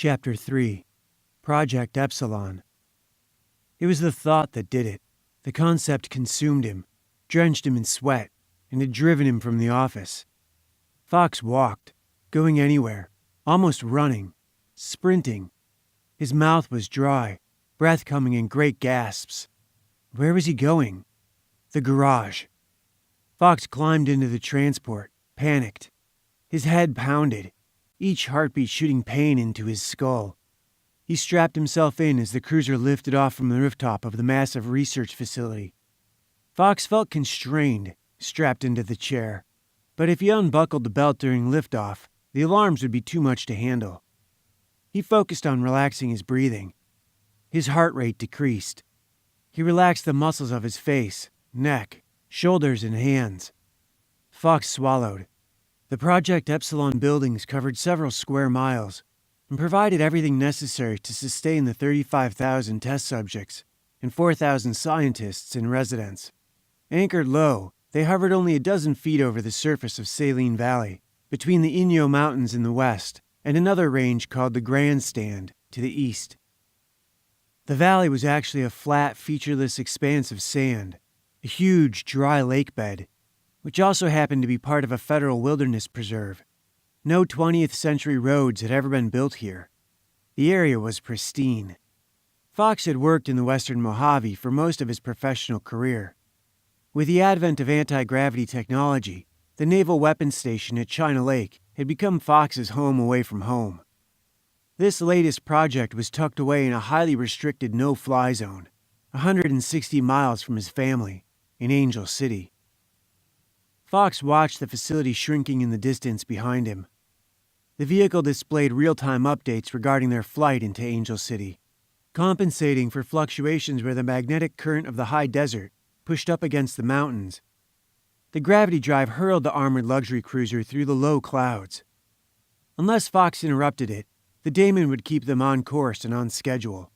Chapter 3. Project Epsilon. It was the thought that did it. The concept consumed him, drenched him in sweat, and had driven him from the office. Fox walked, going anywhere, almost running, sprinting. His mouth was dry, breath coming in great gasps. Where was he going? The garage. Fox climbed into the transport, panicked. His head pounded, each heartbeat shooting pain into his skull. He strapped himself in as the cruiser lifted off from the rooftop of the massive research facility. Fox felt constrained, strapped into the chair, but if he unbuckled the belt during liftoff, the alarms would be too much to handle. He focused on relaxing his breathing. His heart rate decreased. He relaxed the muscles of his face, neck, shoulders, and hands. Fox swallowed. The Project Epsilon buildings covered several square miles and provided everything necessary to sustain the 35,000 test subjects and 4,000 scientists and residents. Anchored low, they hovered only a dozen feet over the surface of Saline Valley, between the Inyo Mountains in the west and another range called the Grandstand to the east. The valley was actually a flat, featureless expanse of sand, a huge, dry lake bed, which also happened to be part of a federal wilderness preserve. No 20th century roads had ever been built here. The area was pristine. Fox had worked in the Western Mojave for most of his professional career. With the advent of anti-gravity technology, the Naval Weapons Station at China Lake had become Fox's home away from home. This latest project was tucked away in a highly restricted no-fly zone, 160 miles from his family, in Angel City. Fox watched the facility shrinking in the distance behind him. The vehicle displayed real-time updates regarding their flight into Angel City, compensating for fluctuations where the magnetic current of the high desert pushed up against the mountains. The gravity drive hurled the armored luxury cruiser through the low clouds. Unless Fox interrupted it, the Daemon would keep them on course and on schedule.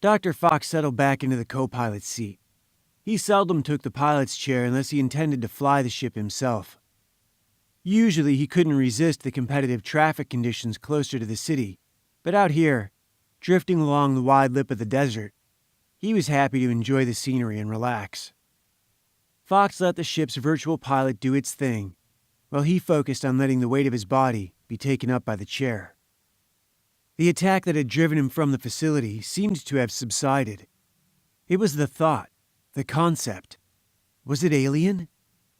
Dr. Fox settled back into the co-pilot's seat. He seldom took the pilot's chair unless he intended to fly the ship himself. Usually he couldn't resist the competitive traffic conditions closer to the city, but out here, drifting along the wide lip of the desert, he was happy to enjoy the scenery and relax. Fox let the ship's virtual pilot do its thing, while he focused on letting the weight of his body be taken up by the chair. The attack that had driven him from the facility seemed to have subsided. It was the thought, the concept. Was it alien?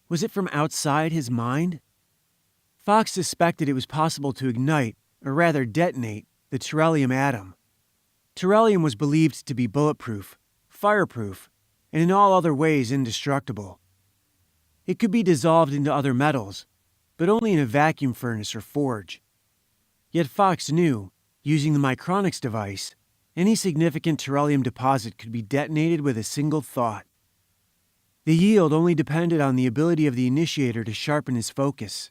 Was it from outside his mind? Fox suspected it was possible to ignite, or rather detonate, the Terrellium atom. Terrellium was believed to be bulletproof, fireproof, and in all other ways indestructible. It could be dissolved into other metals, but only in a vacuum furnace or forge. Yet Fox knew, using the Micronics device, any significant Terrellium deposit could be detonated with a single thought. The yield only depended on the ability of the initiator to sharpen his focus.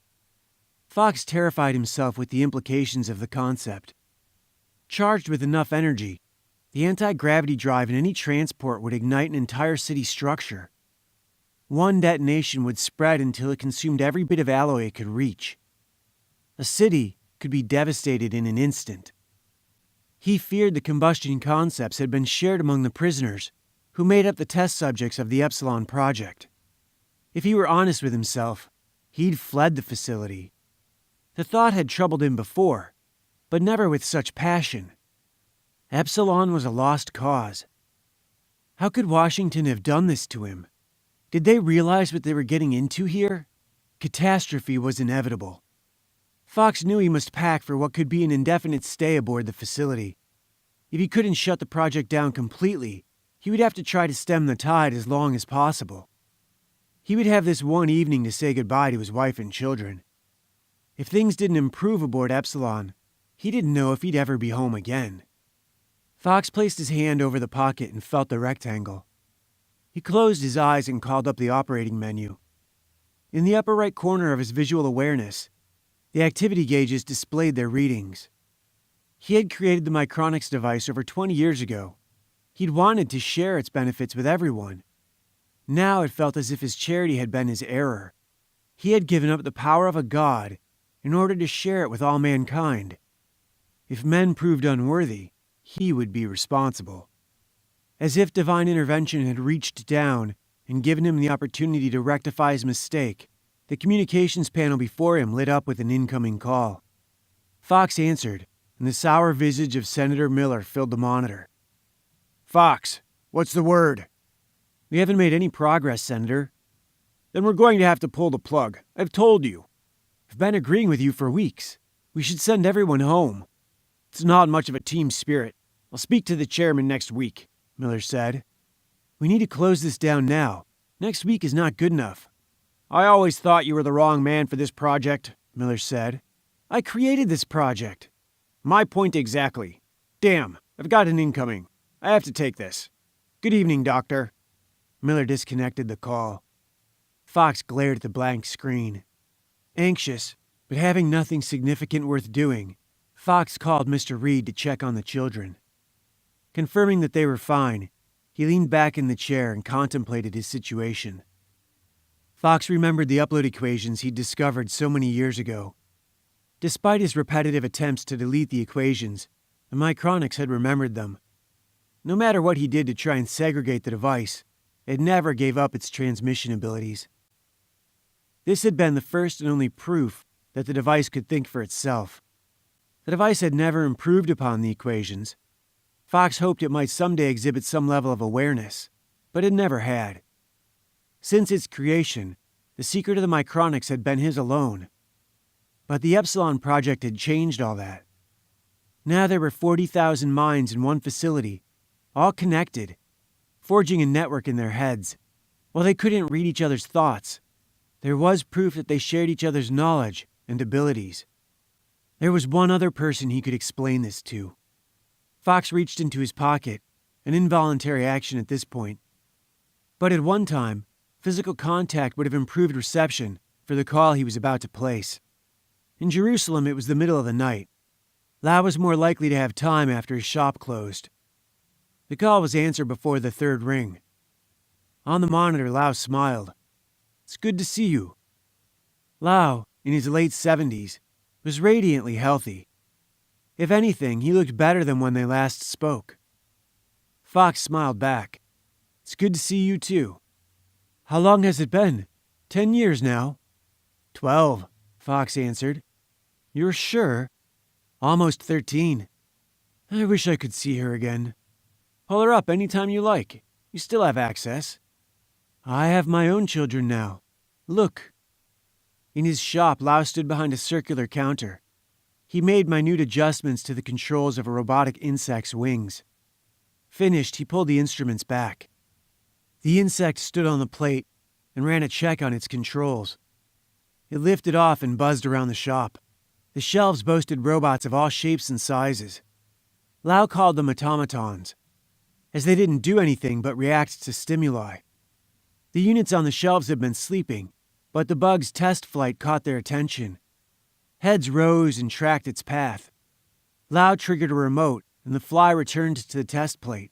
Fox terrified himself with the implications of the concept. Charged with enough energy, the anti-gravity drive in any transport would ignite an entire city structure. One detonation would spread until it consumed every bit of alloy it could reach. A city could be devastated in an instant. He feared the combustion concepts had been shared among the prisoners who made up the test subjects of the Epsilon project. If he were honest with himself, he'd fled the facility. The thought had troubled him before, but never with such passion. Epsilon was a lost cause. How could Washington have done this to him? Did they realize what they were getting into here? Catastrophe was inevitable. Fox knew he must pack for what could be an indefinite stay aboard the facility. If he couldn't shut the project down completely, he would have to try to stem the tide as long as possible. He would have this one evening to say goodbye to his wife and children. If things didn't improve aboard Epsilon, he didn't know if he'd ever be home again. Fox placed his hand over the pocket and felt the rectangle. He closed his eyes and called up the operating menu. In the upper right corner of his visual awareness, the activity gauges displayed their readings. He had created the Micronics device over 20 years ago. He'd wanted to share its benefits with everyone. Now it felt as if his charity had been his error. He had given up the power of a god in order to share it with all mankind. If men proved unworthy, he would be responsible. As if divine intervention had reached down and given him the opportunity to rectify his mistake, the communications panel before him lit up with an incoming call. Fox answered, and the sour visage of Senator Miller filled the monitor. "Fox, what's the word?" "We haven't made any progress, Senator." "Then we're going to have to pull the plug. I've told you." "I've been agreeing with you for weeks. We should send everyone home." "It's not much of a team spirit. I'll speak to the chairman next week," Miller said. "We need to close this down now. Next week is not good enough." "I always thought you were the wrong man for this project," Miller said. "I created this project." "My point exactly. Damn, I've got an incoming. I have to take this. Good evening, Doctor." Miller disconnected the call. Fox glared at the blank screen. Anxious, but having nothing significant worth doing, Fox called Mr. Reed to check on the children. Confirming that they were fine, he leaned back in the chair and contemplated his situation. Fox remembered the upload equations he'd discovered so many years ago. Despite his repetitive attempts to delete the equations, the Micronics had remembered them. No matter what he did to try and segregate the device, it never gave up its transmission abilities. This had been the first and only proof that the device could think for itself. The device had never improved upon the equations. Fox hoped it might someday exhibit some level of awareness, but it never had. Since its creation, the secret of the Micronics had been his alone. But the Epsilon project had changed all that. Now there were 40,000 minds in one facility, all connected, forging a network in their heads. While they couldn't read each other's thoughts, there was proof that they shared each other's knowledge and abilities. There was one other person he could explain this to. Fox reached into his pocket, an involuntary action at this point. But at one time, physical contact would have improved reception for the call he was about to place. In Jerusalem, it was the middle of the night. Lau was more likely to have time after his shop closed. The call was answered before the third ring. On the monitor, Lau smiled. "It's good to see you." Lau, in his late 70s, was radiantly healthy. If anything, he looked better than when they last spoke. Fox smiled back. "It's good to see you too." "How long has it been? 10 years now?" 12, Fox answered. "You're sure?" "Almost 13. I wish I could see her again." "Pull her up any time you like. You still have access." "I have my own children now. Look." In his shop, Lau stood behind a circular counter. He made minute adjustments to the controls of a robotic insect's wings. Finished, he pulled the instruments back. The insect stood on the plate and ran a check on its controls. It lifted off and buzzed around the shop. The shelves boasted robots of all shapes and sizes. Lau called them automatons, as they didn't do anything but react to stimuli. The units on the shelves had been sleeping, but the bug's test flight caught their attention. Heads rose and tracked its path. Lau triggered a remote, and the fly returned to the test plate.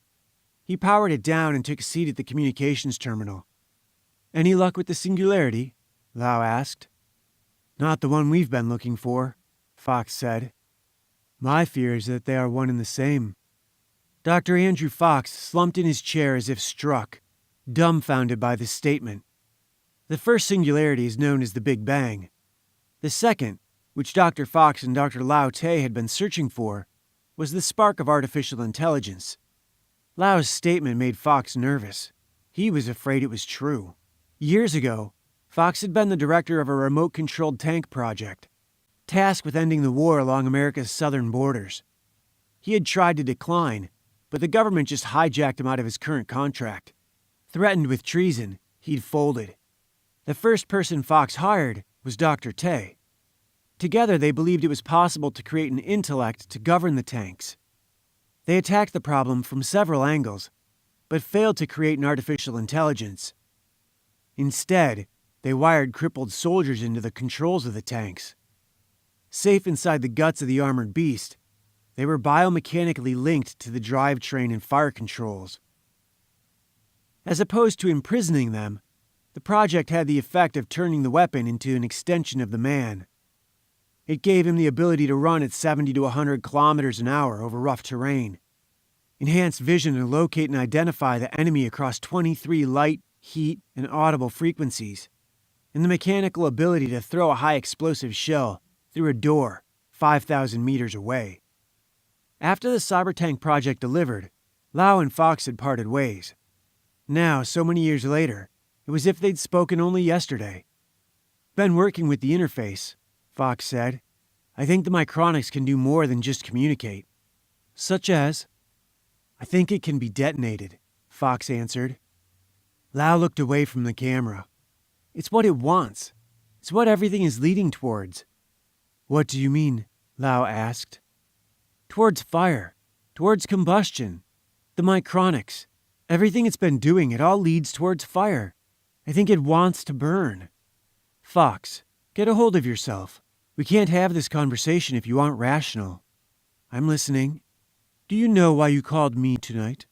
He powered it down and took a seat at the communications terminal. "Any luck with the singularity?" Lau asked. "Not the one we've been looking for," Fox said. "My fear is that they are one and the same." Dr. Andrew Fox slumped in his chair as if struck, dumbfounded by this statement. The first singularity is known as the Big Bang. The second, which Dr. Fox and Dr. Lao Te had been searching for, was the spark of artificial intelligence. Lau's statement made Fox nervous. He was afraid it was true. Years ago, Fox had been the director of a remote-controlled tank project, tasked with ending the war along America's southern borders. He had tried to decline, but the government just hijacked him out of his current contract. Threatened with treason, he'd folded. The first person Fox hired was Dr. Te. Together, they believed it was possible to create an intellect to govern the tanks. They attacked the problem from several angles, but failed to create an artificial intelligence. Instead, they wired crippled soldiers into the controls of the tanks. Safe inside the guts of the armored beast, they were biomechanically linked to the drivetrain and fire controls. As opposed to imprisoning them, the project had the effect of turning the weapon into an extension of the man. It gave him the ability to run at 70 to 100 kilometers an hour over rough terrain. Enhanced vision to locate and identify the enemy across 23 light, heat, and audible frequencies. And the mechanical ability to throw a high-explosive shell through a door 5,000 meters away. After the Cybertank project delivered, Lau and Fox had parted ways. Now, so many years later, it was as if they'd spoken only yesterday. "Been working with the interface," Fox said. "I think the micronics can do more than just communicate." "Such as?" "I think it can be detonated," Fox answered. Lau looked away from the camera. "It's what it wants. It's what everything is leading towards." "What do you mean?" Lau asked. "Towards fire. Towards combustion. The micronics. Everything it's been doing, it all leads towards fire. I think it wants to burn." "Fox, get a hold of yourself. We can't have this conversation if you aren't rational." "I'm listening." "Do you know why you called me tonight?"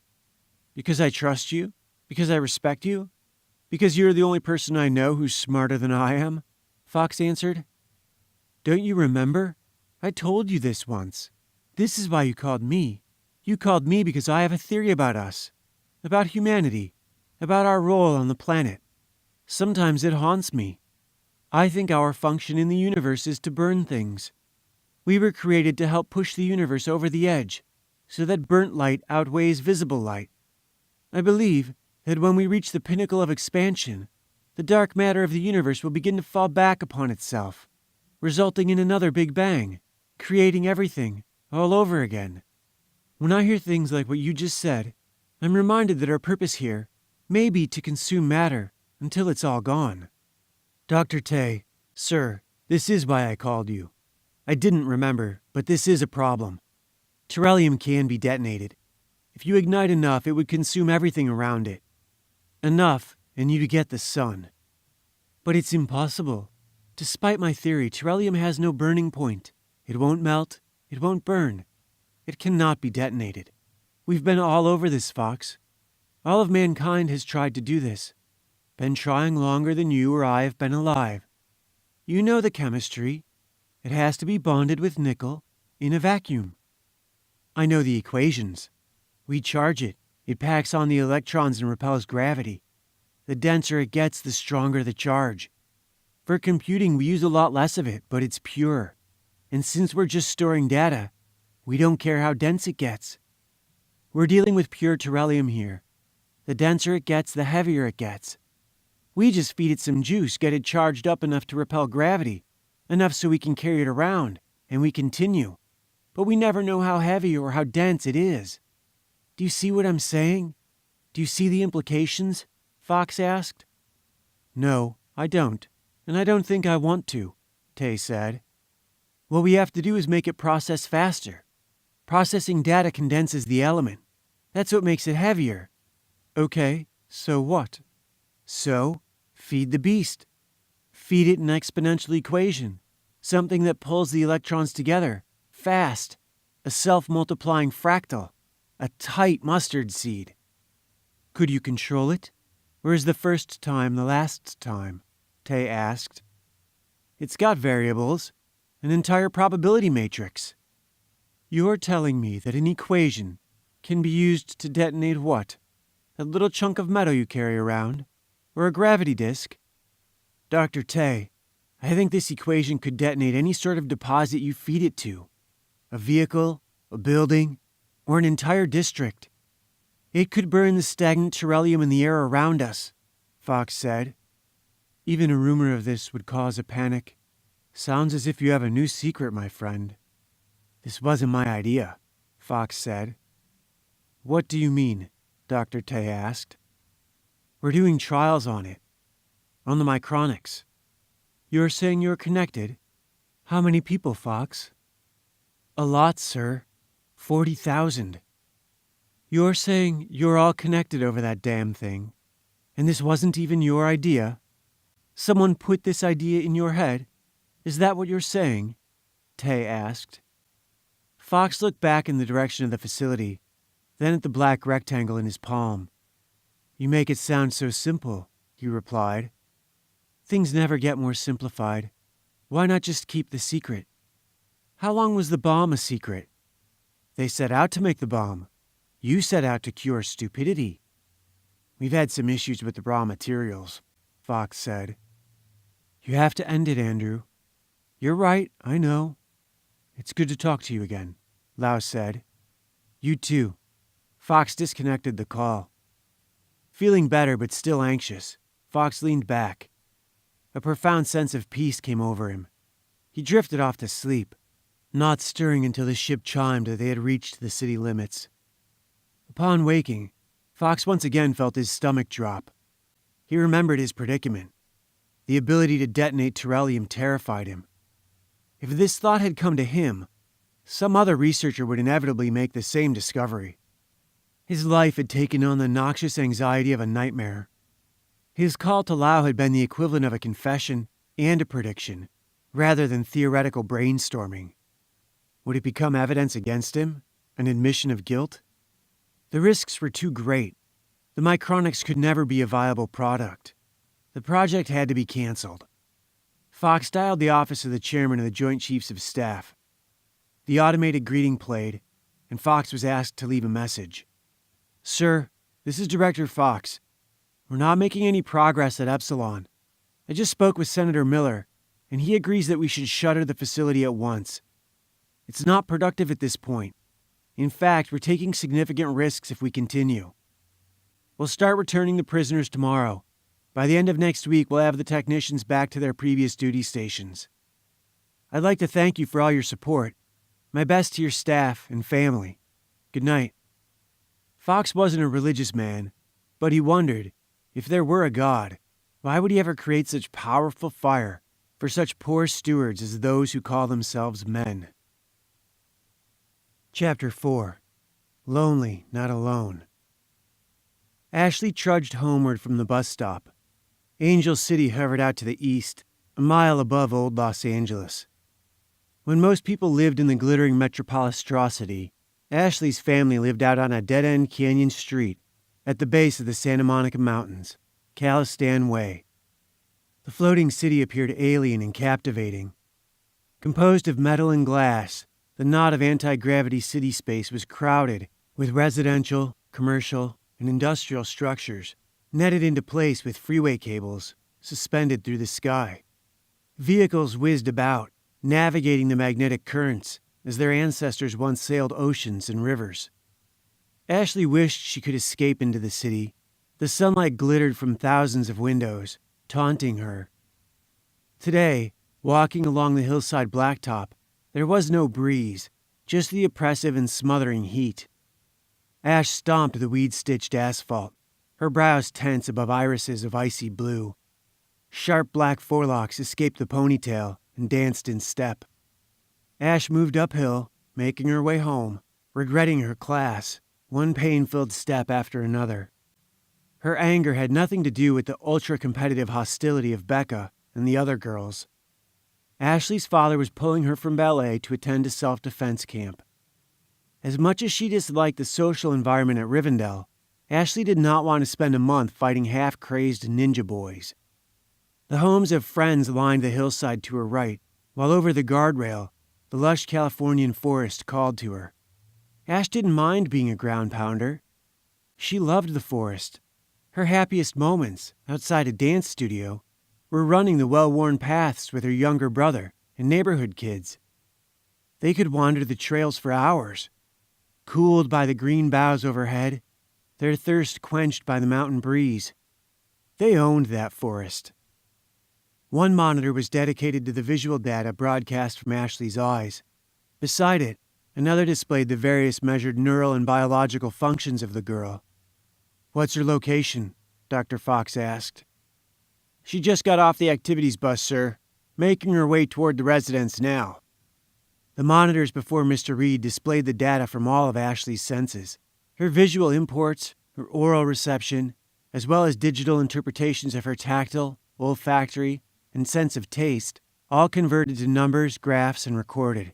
"Because I trust you? Because I respect you? Because you're the only person I know who's smarter than I am?" Fox answered. "Don't you remember? I told you this once. This is why you called me. You called me because I have a theory about us. About humanity. About our role on the planet. Sometimes it haunts me. I think our function in the universe is to burn things. We were created to help push the universe over the edge, so that burnt light outweighs visible light. I believe that when we reach the pinnacle of expansion, the dark matter of the universe will begin to fall back upon itself, resulting in another Big Bang, creating everything all over again. When I hear things like what you just said, I'm reminded that our purpose here may be to consume matter until it's all gone." "Dr. Tay, sir, this is why I called you. I didn't remember, but this is a problem. Terrellium can be detonated. If you ignite enough, it would consume everything around it. Enough, and you'd get the sun. But it's impossible. Despite my theory, terrellium has no burning point. It won't melt. It won't burn. It cannot be detonated. We've been all over this, Fox. All of mankind has tried to do this. Been trying longer than you or I have been alive. You know the chemistry. It has to be bonded with nickel in a vacuum. I know the equations. We charge it. It packs on the electrons and repels gravity. The denser it gets, the stronger the charge. For computing, we use a lot less of it, but it's pure. And since we're just storing data, we don't care how dense it gets. We're dealing with pure terrellium here. The denser it gets, the heavier it gets. We just feed it some juice, get it charged up enough to repel gravity, enough so we can carry it around, and we continue. But we never know how heavy or how dense it is. Do you see what I'm saying? Do you see the implications?" Fox asked. "No, I don't, and I don't think I want to," Tay said. "What we have to do is make it process faster. Processing data condenses the element. That's what makes it heavier." "Okay, so what?" "So, feed the beast. Feed it an exponential equation, something that pulls the electrons together, fast, a self-multiplying fractal, a tight mustard seed." "Could you control it? Or is the first time the last time?" Tay asked. "It's got variables, an entire probability matrix." "You're telling me that an equation can be used to detonate what? That little chunk of metal you carry around? Or a gravity disk?" "Dr. Tay, I think this equation could detonate any sort of deposit you feed it to. A vehicle, a building, or an entire district. It could burn the stagnant terrellium in the air around us," Fox said. "Even a rumor of this would cause a panic. Sounds as if you have a new secret, my friend." "This wasn't my idea," Fox said. "What do you mean?" Dr. Tay asked. "We're doing trials on it. On the micronics. You're saying you're connected? How many people, Fox?" "A lot, sir. 40,000. "You're saying you're all connected over that damn thing, and this wasn't even your idea? Someone put this idea in your head? Is that what you're saying?" Tay asked. Fox looked back in the direction of the facility, then at the black rectangle in his palm. "You make it sound so simple," he replied. "Things never get more simplified. Why not just keep the secret? How long was the bomb a secret? They set out to make the bomb. You set out to cure stupidity. We've had some issues with the raw materials, Fox said. You have to end it, Andrew. You're right, I know. It's good to talk to you again, Lau said. You too. Fox disconnected the call. Feeling better but still anxious, Fox leaned back. A profound sense of peace came over him. He drifted off to sleep, not stirring until the ship chimed that they had reached the city limits. Upon waking, Fox once again felt his stomach drop. He remembered his predicament. The ability to detonate Terrellium terrified him. If this thought had come to him, some other researcher would inevitably make the same discovery. His life had taken on the noxious anxiety of a nightmare. His call to Lau had been the equivalent of a confession and a prediction, rather than theoretical brainstorming. Would it become evidence against him? An admission of guilt? The risks were too great. The Micronics could never be a viable product. The project had to be canceled. Fox dialed the office of the chairman of the Joint Chiefs of Staff. The automated greeting played, and Fox was asked to leave a message. Sir, this is Director Fox. We're not making any progress at Epsilon. I just spoke with Senator Miller, and he agrees that we should shutter the facility at once. It's not productive at this point. In fact, we're taking significant risks if we continue. We'll start returning the prisoners tomorrow. By the end of next week, we'll have the technicians back to their previous duty stations. I'd like to thank you for all your support. My best to your staff and family. Good night. Fox wasn't a religious man, but he wondered, if there were a God, why would he ever create such powerful fire for such poor stewards as those who call themselves men? Chapter 4. Lonely, Not Alone. Ashley trudged homeward from the bus stop. Angel City hovered out to the east, a mile above old Los Angeles. When most people lived in the glittering metropolistrosity, Ashley's family lived out on a dead-end canyon street at the base of the Santa Monica Mountains, Calistan Way. The floating city appeared alien and captivating. Composed of metal and glass, the knot of anti-gravity city space was crowded with residential, commercial, and industrial structures, netted into place with freeway cables suspended through the sky. Vehicles whizzed about, navigating the magnetic currents as their ancestors once sailed oceans and rivers. Ashley wished she could escape into the city. The sunlight glittered from thousands of windows, taunting her. Today, walking along the hillside blacktop, there was no breeze, just the oppressive and smothering heat. Ash stomped the weed-stitched asphalt, her brows tense above irises of icy blue. Sharp black forelocks escaped the ponytail and danced in step. Ash moved uphill, making her way home, regretting her class, one pain-filled step after another. Her anger had nothing to do with the ultra-competitive hostility of Becca and the other girls. Ashley's father was pulling her from ballet to attend a self-defense camp. As much as she disliked the social environment at Rivendell, Ashley did not want to spend a month fighting half-crazed ninja boys. The homes of friends lined the hillside to her right, while over the guardrail, the lush Californian forest called to her. Ash didn't mind being a ground pounder. She loved the forest. Her happiest moments, outside a dance studio, were running the well-worn paths with her younger brother and neighborhood kids. They could wander the trails for hours, cooled by the green boughs overhead, their thirst quenched by the mountain breeze. They owned that forest. One monitor was dedicated to the visual data broadcast from Ashley's eyes. Beside it, another displayed the various measured neural and biological functions of the girl. "What's her location?" Dr. Fox asked. "She just got off the activities bus, sir, making her way toward the residence now." The monitors before Mr. Reed displayed the data from all of Ashley's senses. Her visual imports, her oral reception, as well as digital interpretations of her tactile, olfactory, and sense of taste, all converted to numbers, graphs, and recorded.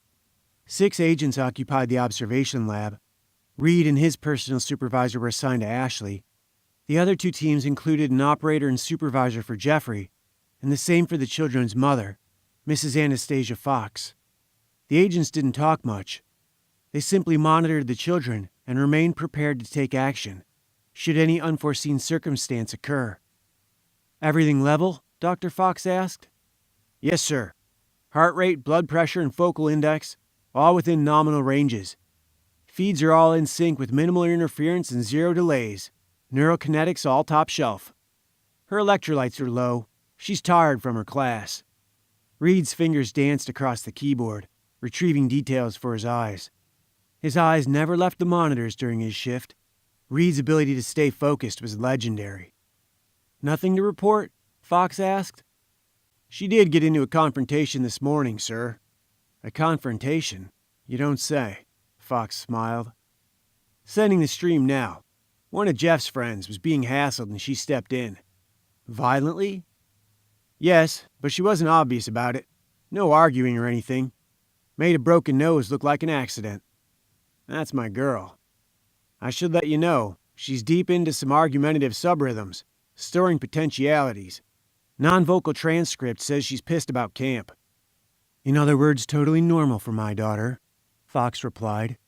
6 agents occupied the observation lab. Reed and his personal supervisor were assigned to Ashley. The other 2 teams included an operator and supervisor for Jeffrey, and the same for the children's mother, Mrs. Anastasia Fox. The agents didn't talk much. They simply monitored the children and remained prepared to take action, should any unforeseen circumstance occur. "Everything level?" Dr. Fox asked. "Yes, sir. Heart rate, blood pressure, and focal index, all within nominal ranges. Feeds are all in sync with minimal interference and zero delays. Neurokinetics all top shelf. Her electrolytes are low. She's tired from her class." Reed's fingers danced across the keyboard, retrieving details for his eyes. His eyes never left the monitors during his shift. Reed's ability to stay focused was legendary. "Nothing to report?" Fox asked. "She did get into a confrontation this morning, sir." "A confrontation? You don't say," Fox smiled. "Sending the stream now. One of Jeff's friends was being hassled and she stepped in." "Violently?" "Yes, but she wasn't obvious about it. No arguing or anything. Made a broken nose look like an accident. That's my girl. I should let you know, she's deep into some argumentative subrhythms, storing potentialities. Non-vocal transcript says she's pissed about camp." "In other words, totally normal for my daughter," Fox replied.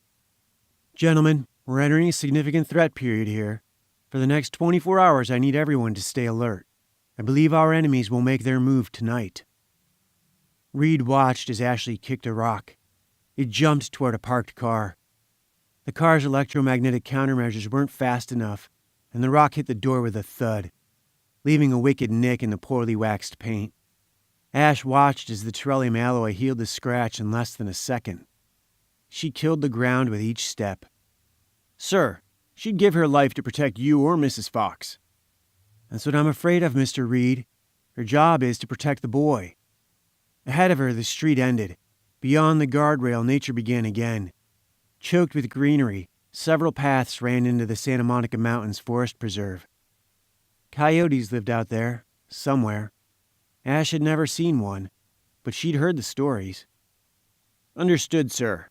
"Gentlemen, we're entering a significant threat period here. For the next 24 hours, I need everyone to stay alert. I believe our enemies will make their move tonight." Reed watched as Ashley kicked a rock. It jumped toward a parked car. The car's electromagnetic countermeasures weren't fast enough, and the rock hit the door with a thud, leaving a wicked nick in the poorly waxed paint. Ash watched as the Terrellium alloy healed the scratch in less than a second. She killed the ground with each step. "Sir, she'd give her life to protect you or Mrs. Fox." "That's what I'm afraid of, Mr. Reed. Her job is to protect the boy." Ahead of her, the street ended. Beyond the guardrail, nature began again. Choked with greenery, several paths ran into the Santa Monica Mountains Forest Preserve. Coyotes lived out there, somewhere. Ash had never seen one, but she'd heard the stories. "Understood, sir."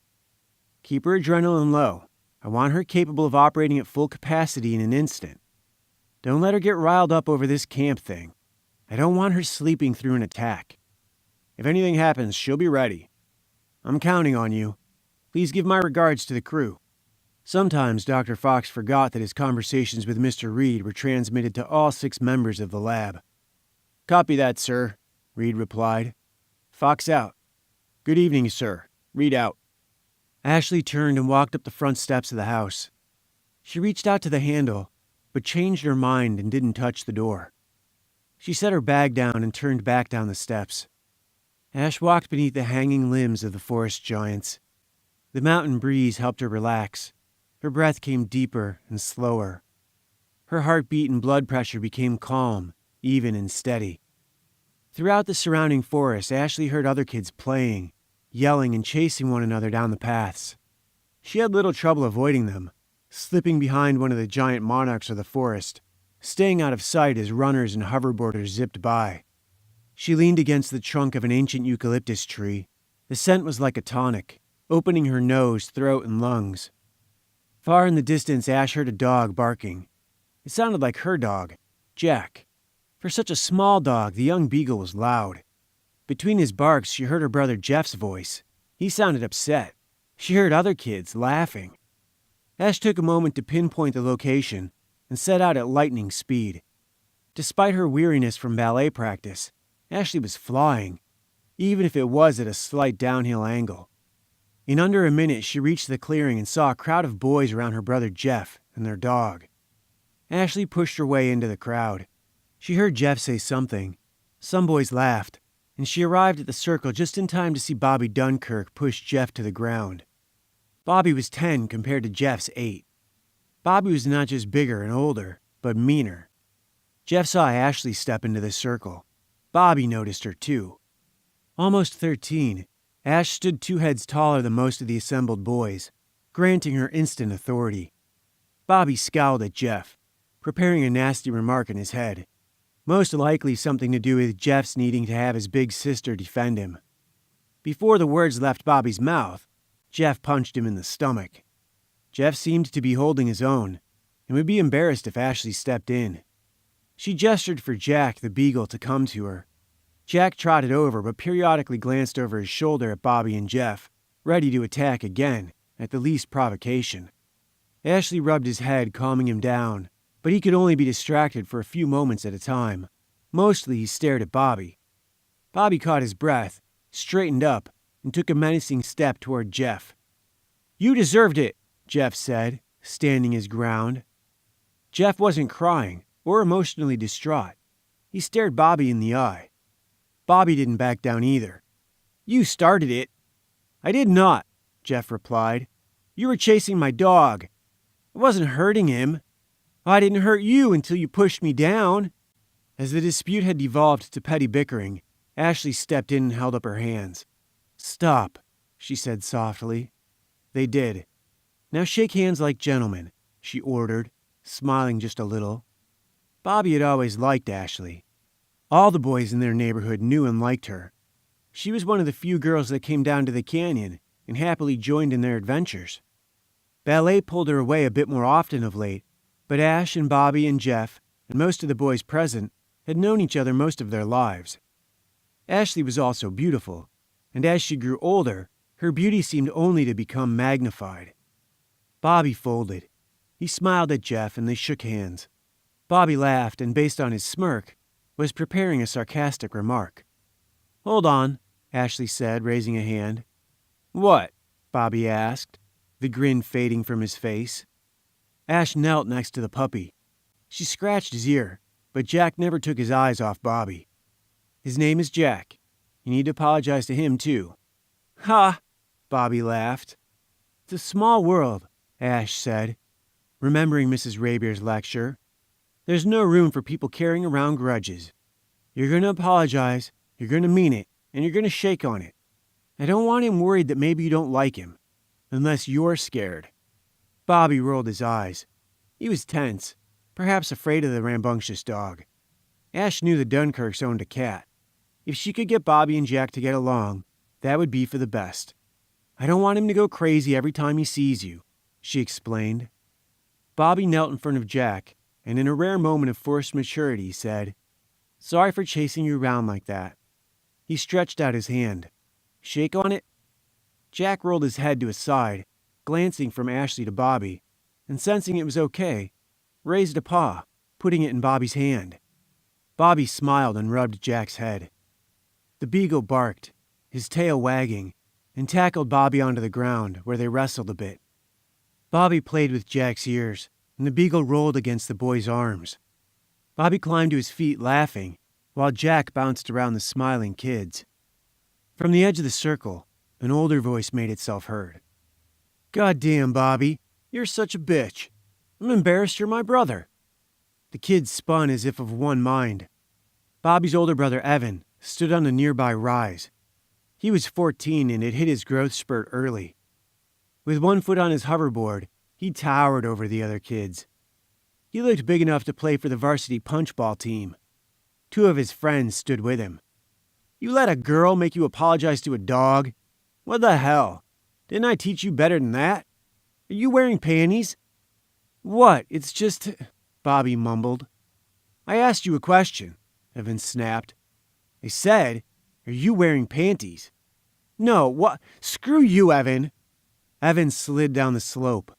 "Keep her adrenaline low. I want her capable of operating at full capacity in an instant. Don't let her get riled up over this camp thing. I don't want her sleeping through an attack. If anything happens, she'll be ready. I'm counting on you. Please give my regards to the crew." Sometimes Dr. Fox forgot that his conversations with Mr. Reed were transmitted to all 6 members of the lab. "Copy that, sir," Reed replied. "Fox out." "Good evening, sir. Reed out." Ashley turned and walked up the front steps of the house. She reached out to the handle, but changed her mind and didn't touch the door. She set her bag down and turned back down the steps. Ash walked beneath the hanging limbs of the forest giants. The mountain breeze helped her relax. Her breath came deeper and slower. Her heartbeat and blood pressure became calm, even and steady. Throughout the surrounding forest, Ashley heard other kids playing, yelling, and chasing one another down the paths. She had little trouble avoiding them, slipping behind one of the giant monarchs of the forest, staying out of sight as runners and hoverboarders zipped by. She leaned against the trunk of an ancient eucalyptus tree. The scent was like a tonic, opening her nose, throat, and lungs. Far in the distance, Ash heard a dog barking. It sounded like her dog, Jack. For such a small dog, the young beagle was loud. Between his barks, she heard her brother Jeff's voice. He sounded upset. She heard other kids laughing. Ash took a moment to pinpoint the location and set out at lightning speed. Despite her weariness from ballet practice, Ashley was flying, even if it was at a slight downhill angle. In under a minute, she reached the clearing and saw a crowd of boys around her brother Jeff and their dog. Ashley pushed her way into the crowd. She heard Jeff say something. Some boys laughed, and she arrived at the circle just in time to see Bobby Dunkirk push Jeff to the ground. Bobby was 10 compared to Jeff's 8. Bobby was not just bigger and older, but meaner. Jeff saw Ashley step into the circle. Bobby noticed her too. Almost 13, Ash stood 2 heads taller than most of the assembled boys, granting her instant authority. Bobby scowled at Jeff, preparing a nasty remark in his head. Most likely something to do with Jeff's needing to have his big sister defend him. Before the words left Bobby's mouth, Jeff punched him in the stomach. Jeff seemed to be holding his own, and would be embarrassed if Ashley stepped in. She gestured for Jack, the beagle, to come to her. Jack trotted over, but periodically glanced over his shoulder at Bobby and Jeff, ready to attack again at the least provocation. Ashley rubbed his head, calming him down, but he could only be distracted for a few moments at a time. Mostly he stared at Bobby. Bobby caught his breath, straightened up, and took a menacing step toward Jeff. "You deserved it," Jeff said, standing his ground. Jeff wasn't crying or emotionally distraught. He stared Bobby in the eye. Bobby didn't back down either. "You started it." "I did not," Jeff replied. "You were chasing my dog. I wasn't hurting him. I didn't hurt you until you pushed me down." As the dispute had devolved to petty bickering, Ashley stepped in and held up her hands. "Stop," she said softly. They did. "Now shake hands like gentlemen," she ordered, smiling just a little. Bobby had always liked Ashley. All the boys in their neighborhood knew and liked her. She was one of the few girls that came down to the canyon and happily joined in their adventures. Ballet pulled her away a bit more often of late, but Ash and Bobby and Jeff, and most of the boys present, had known each other most of their lives. Ashley was also beautiful, and as she grew older, her beauty seemed only to become magnified. Bobby folded. He smiled at Jeff and they shook hands. Bobby laughed and, based on his smirk, was preparing a sarcastic remark. "Hold on," Ashley said, raising a hand. "What?" Bobby asked, the grin fading from his face. Ash knelt next to the puppy. She scratched his ear, but Jack never took his eyes off Bobby. "His name is Jack. You need to apologize to him, too." "Ha!" Bobby laughed. "It's a small world," Ash said, remembering Mrs. Rabier's lecture. "There's no room for people carrying around grudges. You're going to apologize, you're going to mean it, and you're going to shake on it. I don't want him worried that maybe you don't like him, unless you're scared." Bobby rolled his eyes. He was tense, perhaps afraid of the rambunctious dog. Ash knew the Dunkirks owned a cat. If she could get Bobby and Jack to get along, that would be for the best. "I don't want him to go crazy every time he sees you," she explained. Bobby knelt in front of Jack, and in a rare moment of forced maturity said, "Sorry for chasing you around like that." He stretched out his hand. "Shake on it?" Jack rolled his head to his side, glancing from Ashley to Bobby, and sensing it was okay, raised a paw, putting it in Bobby's hand. Bobby smiled and rubbed Jack's head. The beagle barked, his tail wagging, and tackled Bobby onto the ground, where they wrestled a bit. Bobby played with Jack's ears, and the beagle rolled against the boy's arms. Bobby climbed to his feet laughing, while Jack bounced around the smiling kids. From the edge of the circle, an older voice made itself heard. "Goddamn, Bobby, you're such a bitch. I'm embarrassed you're my brother." The kids spun as if of one mind. Bobby's older brother, Evan, stood on a nearby rise. He was 14 and had hit his growth spurt early. With one foot on his hoverboard, he towered over the other kids. He looked big enough to play for the varsity punchball team. Two of his friends stood with him. "You let a girl make you apologize to a dog? What the hell? Didn't I teach you better than that? Are you wearing panties?" "What? It's just..." Bobby mumbled. "I asked you a question," Evan snapped. "I said, are you wearing panties?" "No, what? Screw you, Evan." Evan slid down the slope,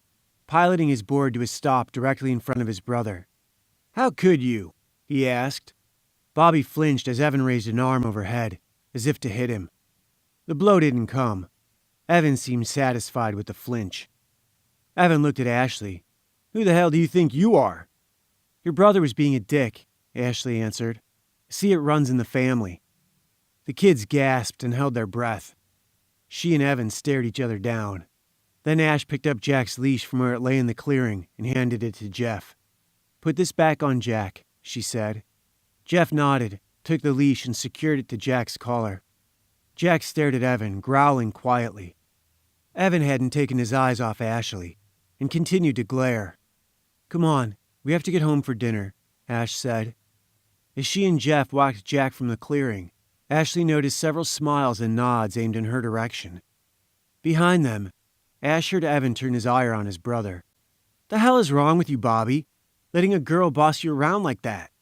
piloting his board to a stop directly in front of his brother. "How could you?" he asked. Bobby flinched as Evan raised an arm overhead, as if to hit him. The blow didn't come. Evan seemed satisfied with the flinch. Evan looked at Ashley. "Who the hell do you think you are?" "Your brother was being a dick," Ashley answered. "See, it runs in the family." The kids gasped and held their breath. She and Evan stared each other down. Then Ash picked up Jack's leash from where it lay in the clearing and handed it to Jeff. "Put this back on Jack," she said. Jeff nodded, took the leash, and secured it to Jack's collar. Jack stared at Evan, growling quietly. Evan hadn't taken his eyes off Ashley and continued to glare. "Come on, we have to get home for dinner," Ash said. As she and Jeff walked Jack from the clearing, Ashley noticed several smiles and nods aimed in her direction. Behind them, Ash heard Evan turn his ire on his brother. "The hell is wrong with you, Bobby? Letting a girl boss you around like that?"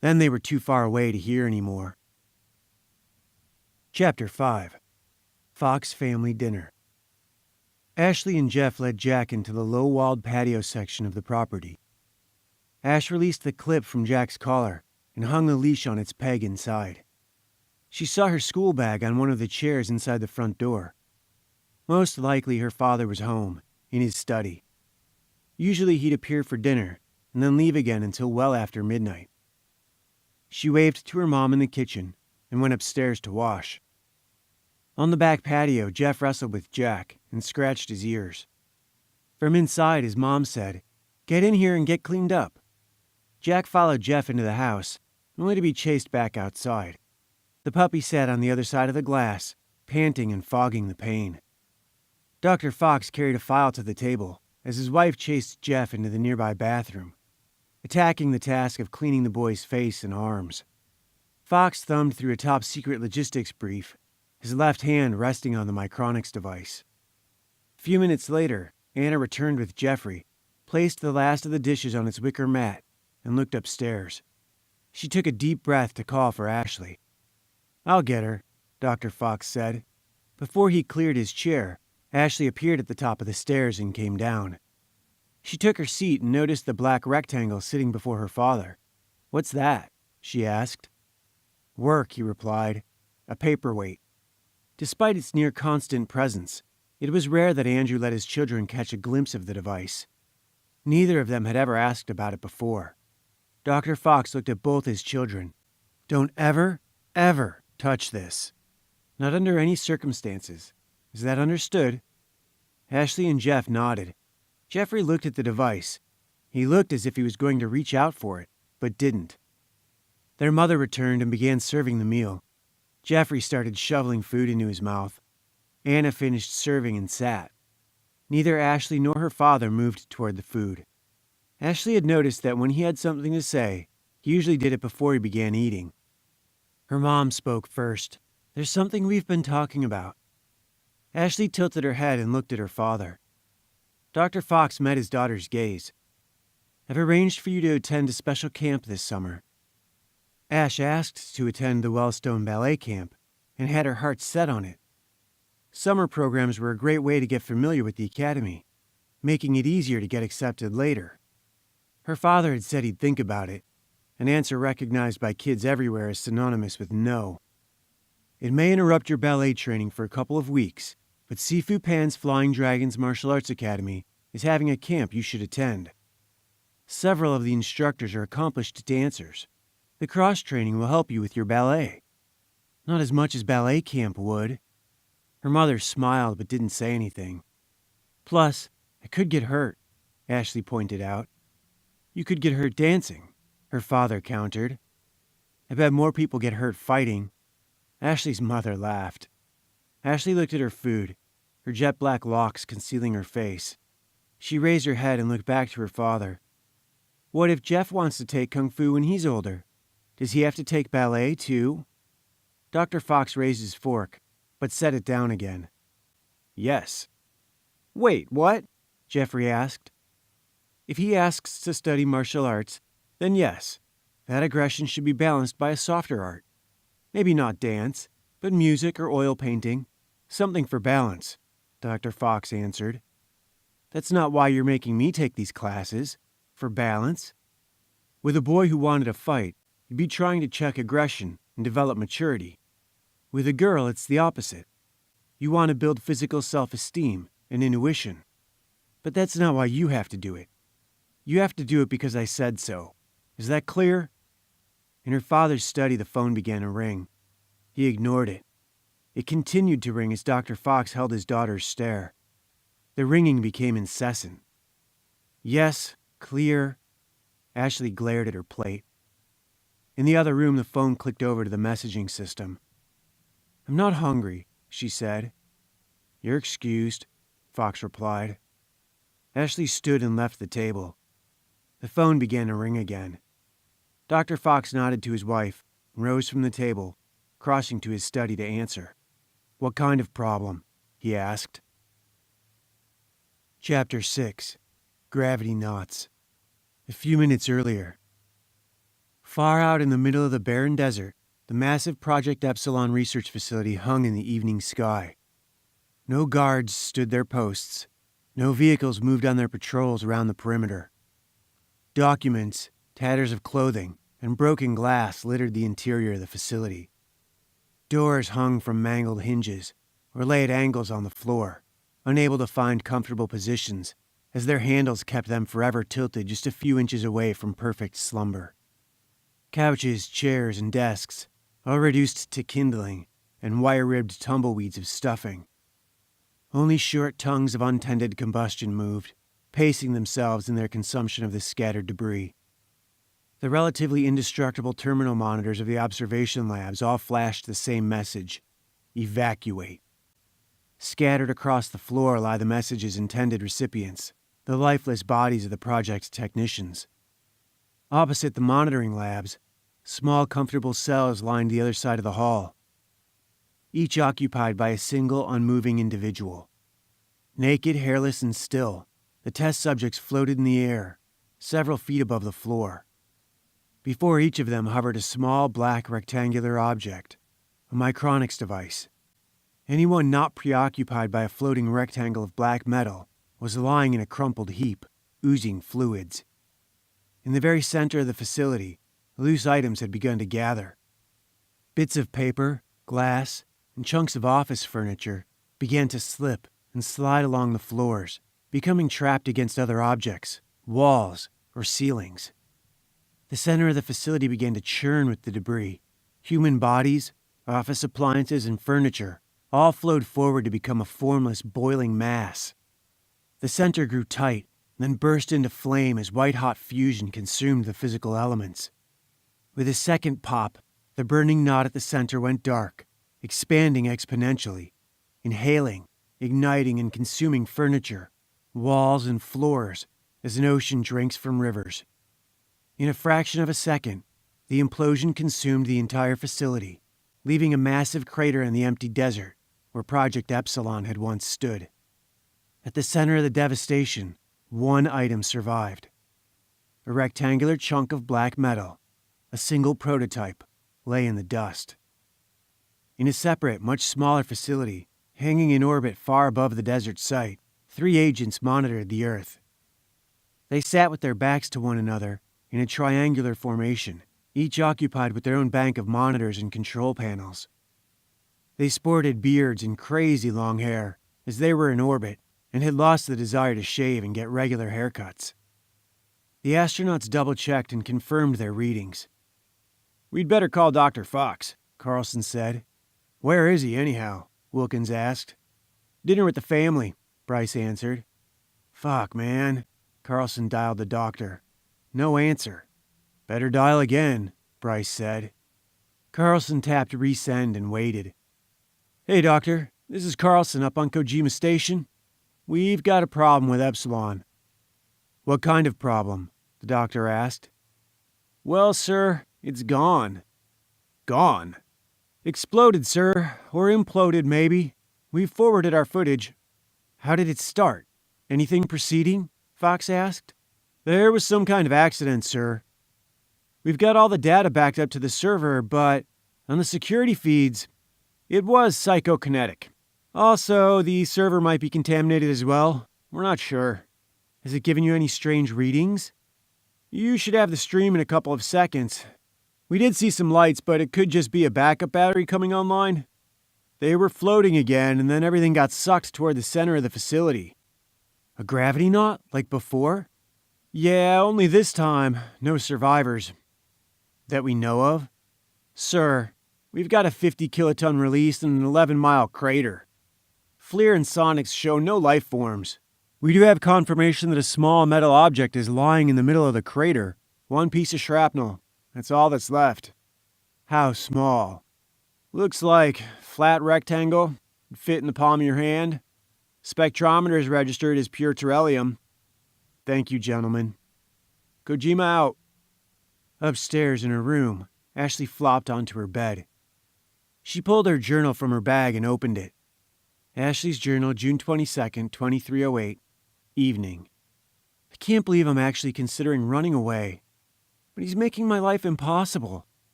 Then they were too far away to hear anymore. Chapter 5. Fox Family Dinner. Ashley and Jeff led Jack into the low-walled patio section of the property. Ash released the clip from Jack's collar and hung the leash on its peg inside. She saw her school bag on one of the chairs inside the front door. Most likely her father was home, in his study. Usually he'd appear for dinner and then leave again until well after midnight. She waved to her mom in the kitchen and went upstairs to wash. On the back patio, Jeff wrestled with Jack and scratched his ears. From inside, his mom said, "Get in here and get cleaned up." Jack followed Jeff into the house, only to be chased back outside. The puppy sat on the other side of the glass, panting and fogging the pain. Dr. Fox carried a file to the table as his wife chased Jeff into the nearby bathroom, attacking the task of cleaning the boy's face and arms. Fox thumbed through a top-secret logistics brief, his left hand resting on the Micronics device. A few minutes later, Anna returned with Jeffrey, placed the last of the dishes on its wicker mat, and looked upstairs. She took a deep breath to call for Ashley. "I'll get her," Dr. Fox said. Before he cleared his chair, Ashley appeared at the top of the stairs and came down. She took her seat and noticed the black rectangle sitting before her father. "What's that?" she asked. "Work," he replied. "A paperweight." Despite its near-constant presence, it was rare that Andrew let his children catch a glimpse of the device. Neither of them had ever asked about it before. Dr. Fox looked at both his children. "Don't ever, ever touch this. Not under any circumstances. Is that understood?" Ashley and Jeff nodded. Jeffrey looked at the device. He looked as if he was going to reach out for it, but didn't. Their mother returned and began serving the meal. Jeffrey started shoveling food into his mouth. Anna finished serving and sat. Neither Ashley nor her father moved toward the food. Ashley had noticed that when he had something to say, he usually did it before he began eating. Her mom spoke first. "There's something we've been talking about." Ashley tilted her head and looked at her father. Dr. Fox met his daughter's gaze. "I've arranged for you to attend a special camp this summer." Ash asked to attend the Wellstone Ballet Camp and had her heart set on it. Summer programs were a great way to get familiar with the academy, making it easier to get accepted later. Her father had said he'd think about it, an answer recognized by kids everywhere as synonymous with no. "It may interrupt your ballet training for a couple of weeks, but Sifu Pan's Flying Dragons Martial Arts Academy is having a camp you should attend. Several of the instructors are accomplished dancers. The cross-training will help you with your ballet." "Not as much as ballet camp would." Her mother smiled but didn't say anything. "Plus, I could get hurt," Ashley pointed out. "You could get hurt dancing," her father countered. "I bet more people get hurt fighting." Ashley's mother laughed. Ashley looked at her food, her jet-black locks concealing her face. She raised her head and looked back to her father. "What if Jeff wants to take Kung Fu when he's older? Does he have to take ballet, too?" Dr. Fox raised his fork, but set it down again. "Yes." "Wait, what?" Jeffrey asked. "If he asks to study martial arts, then yes, that aggression should be balanced by a softer art. Maybe not dance, but music or oil painting. Something for balance," Dr. Fox answered. "That's not why you're making me take these classes. For balance. With a boy who wanted to fight, you'd be trying to check aggression and develop maturity. With a girl, it's the opposite. You want to build physical self-esteem and intuition. But that's not why you have to do it. You have to do it because I said so. Is that clear?" In her father's study, the phone began to ring. He ignored it. It continued to ring as Dr. Fox held his daughter's stare. The ringing became incessant. "Yes, clear." Ashley glared at her plate. In the other room, the phone clicked over to the messaging system. "I'm not hungry," she said. "You're excused," Fox replied. Ashley stood and left the table. The phone began to ring again. Dr. Fox nodded to his wife and rose from the table, crossing to his study to answer. "What kind of problem?" he asked. Chapter 6. Gravity Knots. A few minutes earlier. Far out in the middle of the barren desert, the massive Project Epsilon research facility hung in the evening sky. No guards stood their posts. No vehicles moved on their patrols around the perimeter. Documents, tatters of clothing, and broken glass littered the interior of the facility. Doors hung from mangled hinges or lay at angles on the floor, unable to find comfortable positions, as their handles kept them forever tilted just a few inches away from perfect slumber. Couches, chairs, and desks, all reduced to kindling and wire-ribbed tumbleweeds of stuffing. Only short tongues of untended combustion moved, pacing themselves in their consumption of the scattered debris. The relatively indestructible terminal monitors of the observation labs all flashed the same message: evacuate. Scattered across the floor lie the message's intended recipients, the lifeless bodies of the project's technicians. Opposite the monitoring labs, small, comfortable cells lined the other side of the hall, each occupied by a single, unmoving individual. Naked, hairless, and still, the test subjects floated in the air, several feet above the floor. Before each of them hovered a small, black, rectangular object, a micronics device. Anyone not preoccupied by a floating rectangle of black metal was lying in a crumpled heap, oozing fluids. In the very center of the facility, loose items had begun to gather. Bits of paper, glass, and chunks of office furniture began to slip and slide along the floors, becoming trapped against other objects, walls, or ceilings. The center of the facility began to churn with the debris. Human bodies, office appliances, and furniture all flowed forward to become a formless, boiling mass. The center grew tight, then burst into flame as white-hot fusion consumed the physical elements. With a second pop, the burning knot at the center went dark, expanding exponentially, inhaling, igniting, and consuming furniture, walls, and floors as an ocean drinks from rivers. In a fraction of a second, the implosion consumed the entire facility, leaving a massive crater in the empty desert where Project Epsilon had once stood. At the center of the devastation, one item survived. A rectangular chunk of black metal, a single prototype, lay in the dust. In a separate, much smaller facility, hanging in orbit far above the desert site, 3 agents monitored the Earth. They sat with their backs to one another in a triangular formation, each occupied with their own bank of monitors and control panels. They sported beards and crazy long hair, as they were in orbit and had lost the desire to shave and get regular haircuts. The astronauts double-checked and confirmed their readings. "We'd better call Dr. Fox," Carlson said. "Where is he, anyhow?" Wilkins asked. "Dinner with the family," Bryce answered. "Fuck, man." Carlson dialed the doctor. No answer. "Better dial again," Bryce said. Carlson tapped resend and waited. "Hey, Doctor. This is Carlson up on Kojima Station. We've got a problem with Epsilon." "What kind of problem?" the doctor asked. "Well, sir, it's gone." "Gone?" "Exploded, sir. Or imploded, maybe. We've forwarded our footage." "How did it start? Anything preceding?" Fox asked. "There was some kind of accident, sir. We've got all the data backed up to the server, but on the security feeds, it was psychokinetic. Also, the server might be contaminated as well. We're not sure. Has it given you any strange readings?" "You should have the stream in a couple of seconds. We did see some lights, but it could just be a backup battery coming online. They were floating again, and then everything got sucked toward the center of the facility." "A gravity knot, like before?" "Yeah, only this time, no survivors." "That we know of?" "Sir, we've got a 50-kiloton release and an 11-mile crater. FLIR and sonics show no life forms. We do have confirmation that a small metal object is lying in the middle of the crater. One piece of shrapnel. That's all that's left." "How small?" "Looks like flat rectangle. Fit in the palm of your hand. Spectrometer is registered as pure beryllium." "Thank you, gentlemen." "Kojima out." Upstairs in her room, Ashley flopped onto her bed. She pulled her journal from her bag and opened it. Ashley's journal, June 22nd, 2308, evening. "I can't believe I'm actually considering running away. But he's making my life impossible.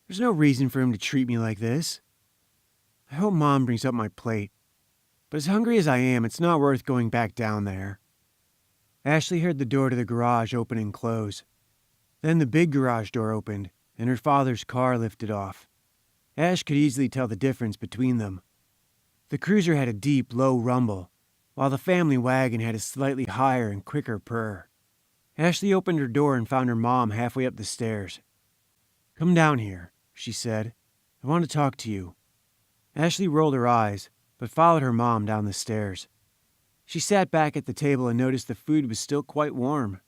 There's no reason for him to treat me like this. I hope Mom brings up my plate. But as hungry as I am, it's not worth going back down there." Ashley heard the door to the garage open and close. Then the big garage door opened, and her father's car lifted off. Ash could easily tell the difference between them. The cruiser had a deep, low rumble, while the family wagon had a slightly higher and quicker purr. Ashley opened her door and found her mom halfway up the stairs. "Come down here," she said. "I want to talk to you." Ashley rolled her eyes, but followed her mom down the stairs. She sat back at the table and noticed the food was still quite warm.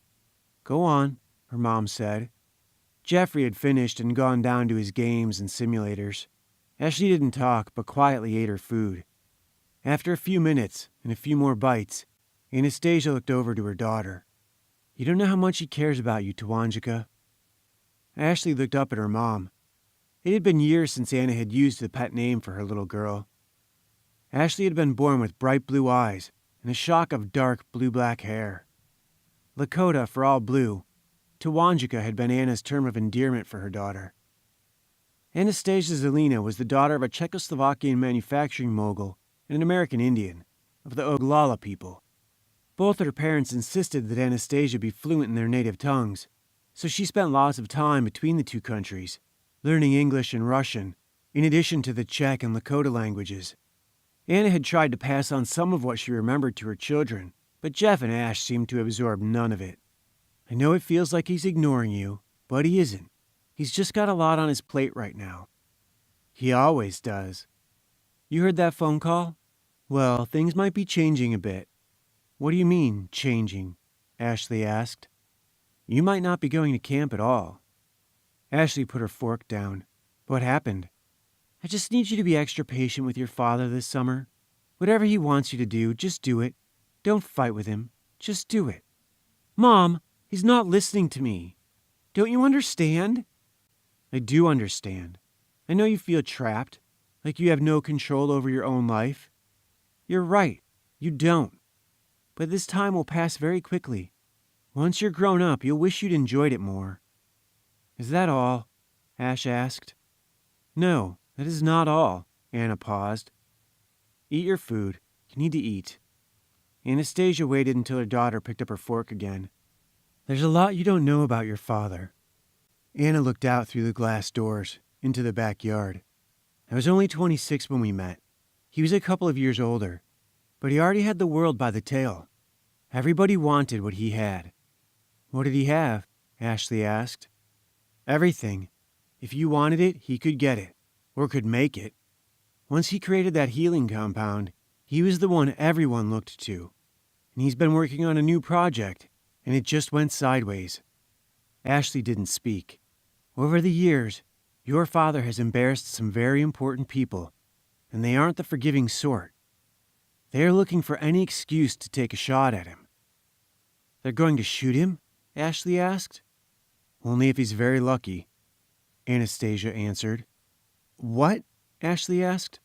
"Go on," her mom said. Jeffrey had finished and gone down to his games and simulators. Ashley didn't talk, but quietly ate her food. After a few minutes and a few more bites, Anastasia looked over to her daughter. "You don't know how much he cares about you, Tawanjika." Ashley looked up at her mom. It had been years since Anna had used the pet name for her little girl. Ashley had been born with bright blue eyes and a shock of dark blue-black hair. Lakota for all blue, Tawanjika had been Anna's term of endearment for her daughter. Anastasia Zelina was the daughter of a Czechoslovakian manufacturing mogul and an American Indian, of the Oglala people. Both her parents insisted that Anastasia be fluent in their native tongues, so she spent lots of time between the two countries, learning English and Russian, in addition to the Czech and Lakota languages. Anna had tried to pass on some of what she remembered to her children, but Jeff and Ash seemed to absorb none of it. "I know it feels like he's ignoring you, but he isn't. He's just got a lot on his plate right now." "He always does." "You heard that phone call? Well, things might be changing a bit." "What do you mean, changing?" Ashley asked. "You might not be going to camp at all." Ashley put her fork down. "What happened?" "I just need you to be extra patient with your father this summer. Whatever he wants you to do, just do it. Don't fight with him. Just do it." "Mom, he's not listening to me. Don't you understand?" "I do understand. I know you feel trapped, like you have no control over your own life. You're right, you don't. But this time will pass very quickly. Once you're grown up, you'll wish you'd enjoyed it more." "Is that all?" Ash asked. "No, that is not all." Anna paused. "Eat your food. You need to eat." Anastasia waited until her daughter picked up her fork again. "There's a lot you don't know about your father." Anna looked out through the glass doors, into the backyard. "I was only 26 when we met. He was a couple of years older, but he already had the world by the tail. Everybody wanted what he had." "What did he have?" Ashley asked. "Everything. If you wanted it, he could get it, or could make it. Once he created that healing compound, he was the one everyone looked to. And he's been working on a new project, and it just went sideways." Ashley didn't speak. "Over the years, your father has embarrassed some very important people, and they aren't the forgiving sort. They are looking for any excuse to take a shot at him." "They're going to shoot him?" Ashley asked. "Only if he's very lucky," Anastasia answered. "What?" Ashley asked.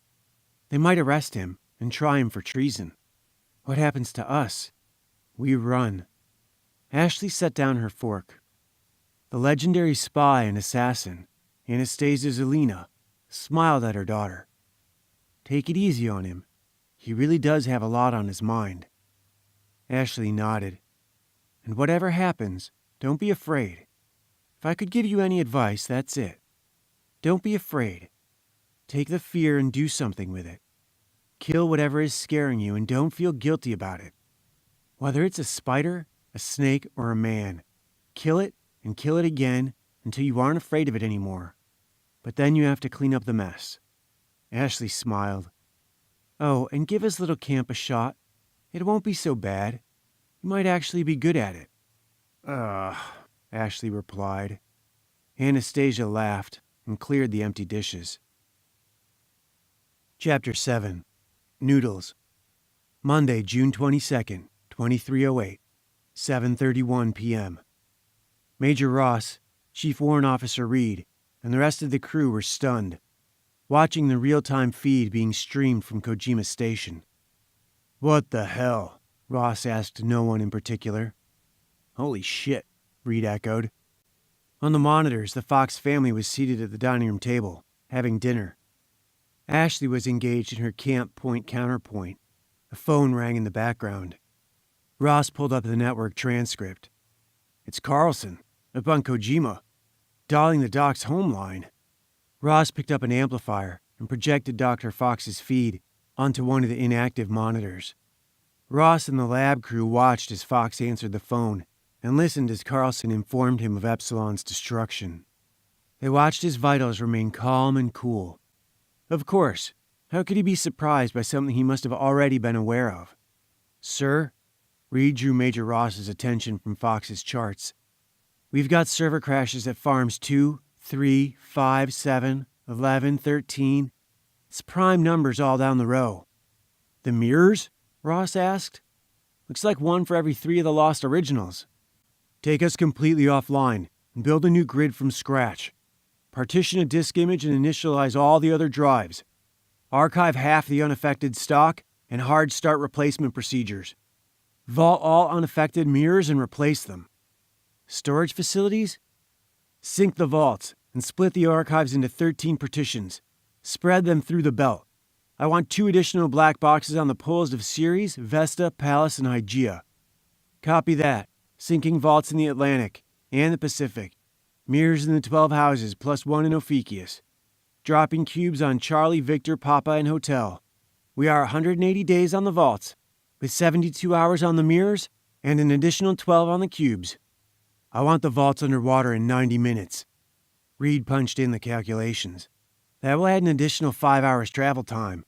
"They might arrest him and try him for treason. What happens to us? We run." Ashley set down her fork. The legendary spy and assassin, Anastasia Zelina, smiled at her daughter. "Take it easy on him. He really does have a lot on his mind." Ashley nodded. "And whatever happens, don't be afraid. If I could give you any advice, that's it. Don't be afraid. Take the fear and do something with it. Kill whatever is scaring you and don't feel guilty about it. Whether it's a spider, a snake, or a man, kill it and kill it again until you aren't afraid of it anymore. But then you have to clean up the mess." Ashley smiled. "Oh, and give his little camp a shot. It won't be so bad. You might actually be good at it." "Ugh," Ashley replied. Anastasia laughed and cleared the empty dishes. Chapter 7. Noodles. Monday, June 22nd, 2308, 7:31 p.m. Major Ross, Chief Warrant Officer Reed, and the rest of the crew were stunned, watching the real-time feed being streamed from Kojima Station. "What the hell?" Ross asked no one in particular. "Holy shit," Reed echoed. On the monitors, the Fox family was seated at the dining room table, having dinner. Ashley was engaged in her camp point counterpoint, A phone rang in the background. Ross pulled up the network transcript. It's Carlson, up on Kojima, dialing the doc's home line. Ross picked up an amplifier and projected Dr. Fox's feed onto one of the inactive monitors. Ross and the lab crew watched as Fox answered the phone and listened as Carlson informed him of Epsilon's destruction. They watched his vitals remain calm and cool. Of course, how could he be surprised by something he must have already been aware of? Sir, Reed drew Major Ross's attention from Fox's charts. We've got server crashes at farms 2, 3, 5, 7, 11, 13. It's prime numbers all down the row. The mirrors? Ross asked. Looks like one for every 3 of the lost originals. Take us completely offline and build a new grid from scratch. Partition a disk image and initialize all the other drives. Archive half the unaffected stock and hard start replacement procedures. Vault all unaffected mirrors and replace them. Storage facilities? Sync the vaults and split the archives into 13 partitions. Spread them through the belt. I want 2 additional black boxes on the poles of Ceres, Vesta, Pallas, and Hygeia. Copy that. Syncing vaults in the Atlantic and the Pacific. Mirrors in the 12 houses plus 1 in Ophiuchus. Dropping cubes on Charlie, Victor, Papa, and Hotel. We are 180 days on the vaults, with 72 hours on the mirrors and an additional 12 on the cubes. I want the vaults underwater in 90 minutes. Reed punched in the calculations. That will add an additional 5 hours travel time.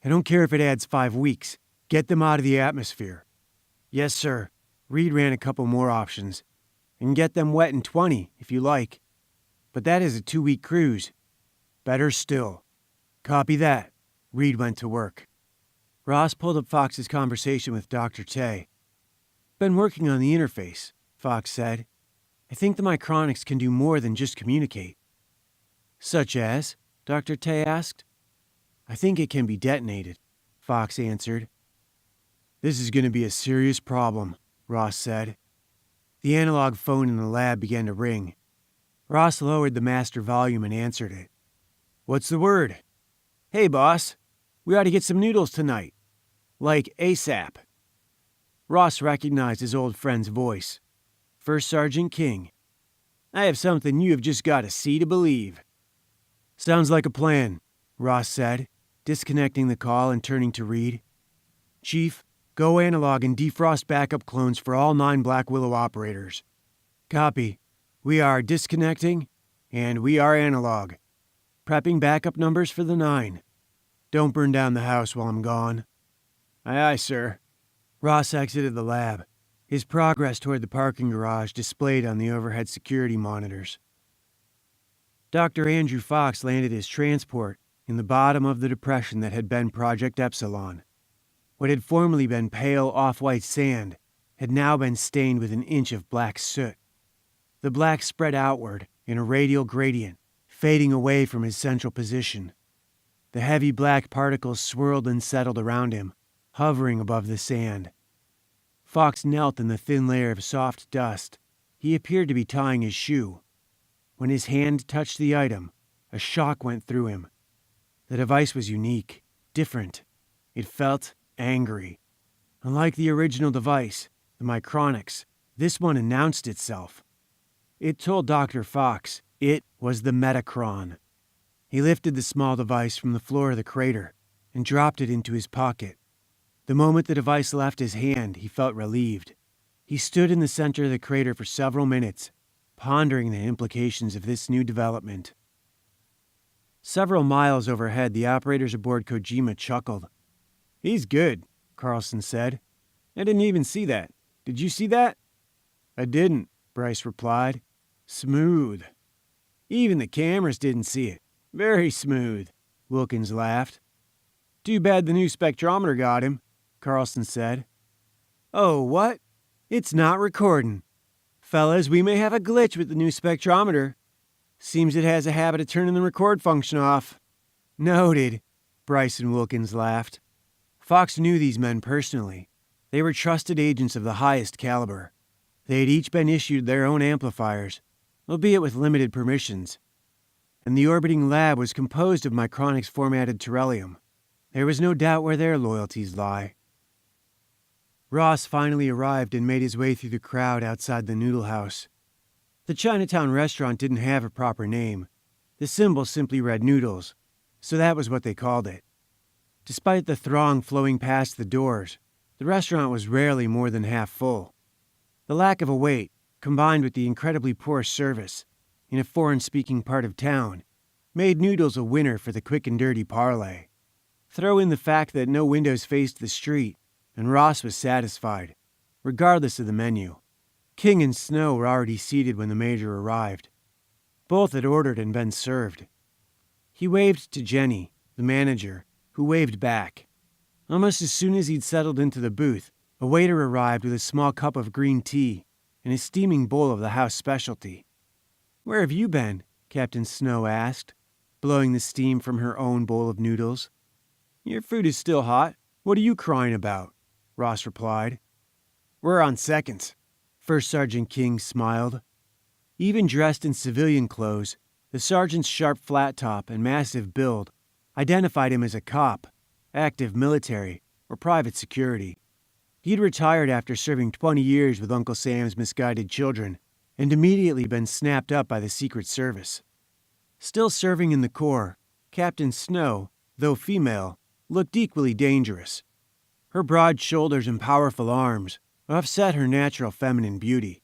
I don't care if it adds 5 weeks. Get them out of the atmosphere. Yes, sir. Reed ran a couple more options. And get them wet in 20, if you like. But that is a 2-week cruise. Better still. Copy that. Reed went to work. Ross pulled up Fox's conversation with Dr. Tay. Been working on the interface, Fox said. I think the micronics can do more than just communicate. Such as? Dr. Tay asked. I think it can be detonated, Fox answered. This is going to be a serious problem, Ross said. The analog phone in the lab began to ring. Ross lowered the master volume and answered it. What's the word? Hey, boss. We ought to get some noodles tonight. Like ASAP. Ross recognized his old friend's voice. First Sergeant King. I have something you have just got to see to believe. Sounds like a plan, Ross said, disconnecting the call and turning to Reed. Chief, go analog and defrost backup clones for all 9 Black Willow operators. Copy. We are disconnecting, and we are analog. Prepping backup numbers for the 9. Don't burn down the house while I'm gone. Aye, aye, sir. Ross exited the lab, his progress toward the parking garage displayed on the overhead security monitors. Dr. Andrew Fox landed his transport in the bottom of the depression that had been Project Epsilon. What had formerly been pale off-white sand had now been stained with an inch of black soot. The black spread outward in a radial gradient, fading away from his central position. The heavy black particles swirled and settled around him, hovering above the sand. Fox knelt in the thin layer of soft dust. He appeared to be tying his shoe. When his hand touched the item, a shock went through him. The device was unique, different. It felt angry. Unlike the original device, the Micronics, this one announced itself. It told Dr. Fox it was the Metacron. He lifted the small device from the floor of the crater and dropped it into his pocket. The moment the device left his hand, he felt relieved. He stood in the center of the crater for several minutes, pondering the implications of this new development. Several miles overhead, the operators aboard Kojima chuckled. He's good, Carlson said. I didn't even see that. Did you see that? I didn't, Bryce replied. Smooth. Even the cameras didn't see it. Very smooth, Wilkins laughed. Too bad the new spectrometer got him, Carlson said. Oh, what? It's not recording. Fellas, we may have a glitch with the new spectrometer. Seems it has a habit of turning the record function off. Noted, Bryce and Wilkins laughed. Fox knew these men personally. They were trusted agents of the highest caliber. They had each been issued their own amplifiers, albeit with limited permissions. And the orbiting lab was composed of Micronics formatted Terrellium. There was no doubt where their loyalties lie. Ross finally arrived and made his way through the crowd outside the noodle house. The Chinatown restaurant didn't have a proper name. The symbol simply read Noodles, so that was what they called it. Despite the throng flowing past the doors, the restaurant was rarely more than half full. The lack of a wait, combined with the incredibly poor service in a foreign-speaking part of town, made Noodles a winner for the quick and dirty parlay. Throw in the fact that no windows faced the street, and Ross was satisfied, regardless of the menu. King and Snow were already seated when the Major arrived. Both had ordered and been served. He waved to Jenny, the manager, who waved back. Almost as soon as he'd settled into the booth, a waiter arrived with a small cup of green tea and a steaming bowl of the house specialty. "Where have you been?" Captain Snow asked, blowing the steam from her own bowl of noodles. "Your food is still hot. What are you crying about?" Ross replied. "We're on seconds." First Sergeant King smiled. Even dressed in civilian clothes, the sergeant's sharp flat top and massive build identified him as a cop, active military, or private security. He'd retired after serving 20 years with Uncle Sam's misguided children and immediately been snapped up by the Secret Service. Still serving in the Corps, Captain Snow, though female, looked equally dangerous. Her broad shoulders and powerful arms offset her natural feminine beauty.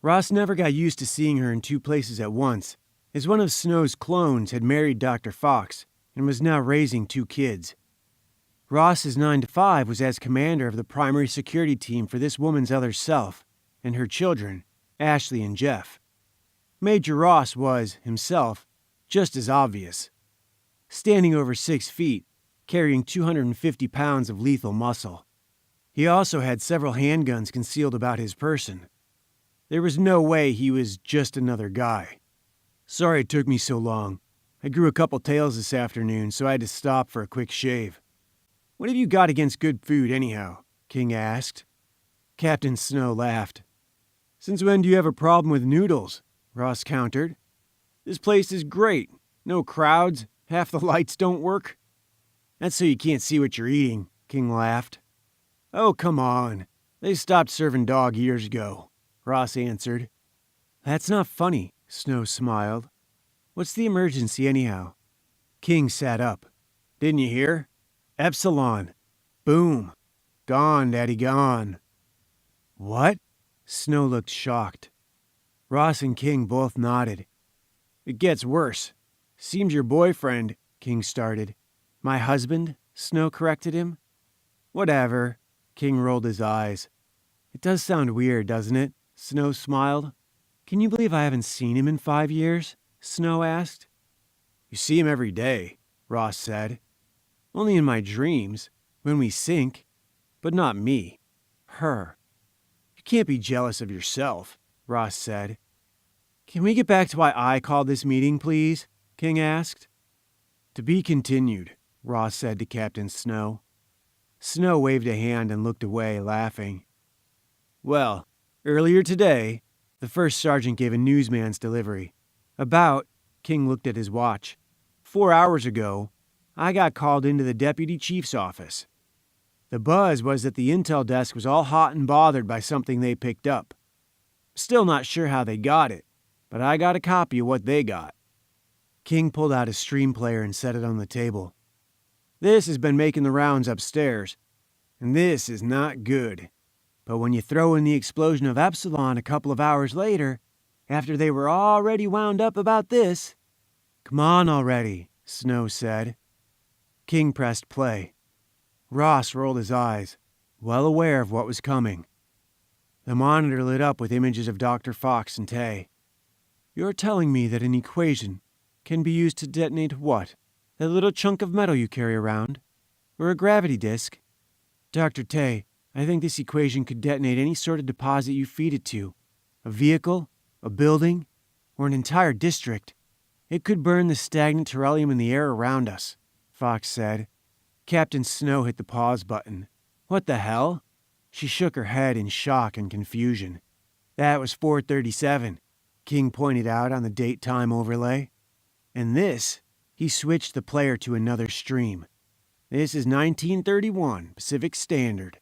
Ross never got used to seeing her in two places at once, as one of Snow's clones had married Dr. Fox and was now raising 2 kids. Ross's 9-to-5 was as commander of the primary security team for this woman's other self and her children, Ashley and Jeff. Major Ross was, himself, just as obvious. Standing over 6 feet, carrying 250 pounds of lethal muscle. He also had several handguns concealed about his person. There was no way he was just another guy. "Sorry it took me so long. I grew a couple tails this afternoon, so I had to stop for a quick shave." "What have you got against good food, anyhow?" King asked. Captain Snow laughed. "Since when do you have a problem with noodles?" Ross countered. "This place is great. No crowds, half the lights don't work." "That's so you can't see what you're eating," King laughed. "Oh, come on. They stopped serving dog years ago," Ross answered. "That's not funny," Snow smiled. "What's the emergency, anyhow?" King sat up. "Didn't you hear? Epsilon. Boom. Gone, Daddy, gone." "What?" Snow looked shocked. Ross and King both nodded. "It gets worse. Seems your boyfriend," King started. "My husband," Snow corrected him. "Whatever." King rolled his eyes. "It does sound weird, doesn't it?" Snow smiled. "Can you believe I haven't seen him in 5 years?" Snow asked. "You see him every day," Ross said. "Only in my dreams, when we sink. But not me. Her." "You can't be jealous of yourself," Ross said. "Can we get back to why I called this meeting, please?" King asked. "To be continued," Ross said to Captain Snow. Snow waved a hand and looked away, laughing. "Well, earlier today, the first sergeant gave a newsman's delivery. King looked at his watch. 4 hours ago, I got called into the deputy chief's office. The buzz was that the intel desk was all hot and bothered by something they picked up. Still not sure how they got it, but I got a copy of what they got." King pulled out a stream player and set it on the table. "This has been making the rounds upstairs, and this is not good. But when you throw in the explosion of Epsilon a couple of hours later, after they were already wound up about this—" "Come on already," Snow said. King pressed play. Ross rolled his eyes, well aware of what was coming. The monitor lit up with images of Dr. Fox and Tay. "You're telling me that an equation can be used to detonate what? That little chunk of metal you carry around? Or a gravity disk? Dr. Tay, I think this equation could detonate any sort of deposit you feed it to. A vehicle, a building, or an entire district. It could burn the stagnant beryllium in the air around us," Fox said. Captain Snow hit the pause button. "What the hell?" She shook her head in shock and confusion. "That was 4:37, King pointed out on the date-time overlay. "And this," he switched the player to another stream. "This is 1931, Pacific Standard."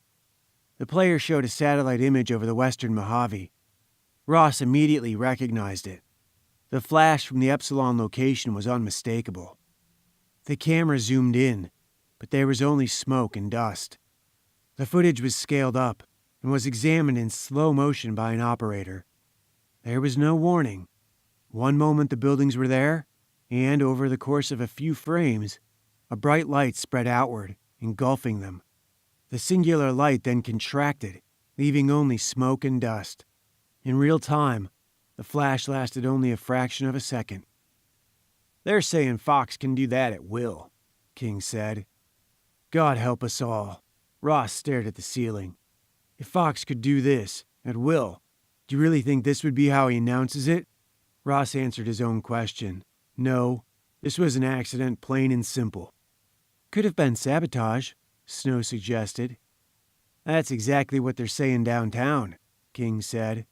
The player showed a satellite image over the western Mojave. Ross immediately recognized it. The flash from the Epsilon location was unmistakable. The camera zoomed in, but there was only smoke and dust. The footage was scaled up and was examined in slow motion by an operator. There was no warning. One moment the buildings were there, and over the course of a few frames, a bright light spread outward, engulfing them. The singular light then contracted, leaving only smoke and dust. In real time, the flash lasted only a fraction of a second. "They're saying Fox can do that at will," King said. "God help us all." Ross stared at the ceiling. "If Fox could do this, at will, do you really think this would be how he announces it?" Ross answered his own question. No, this was an accident, plain and simple. "Could have been sabotage," Snow suggested. "That's exactly what they're saying downtown," King said.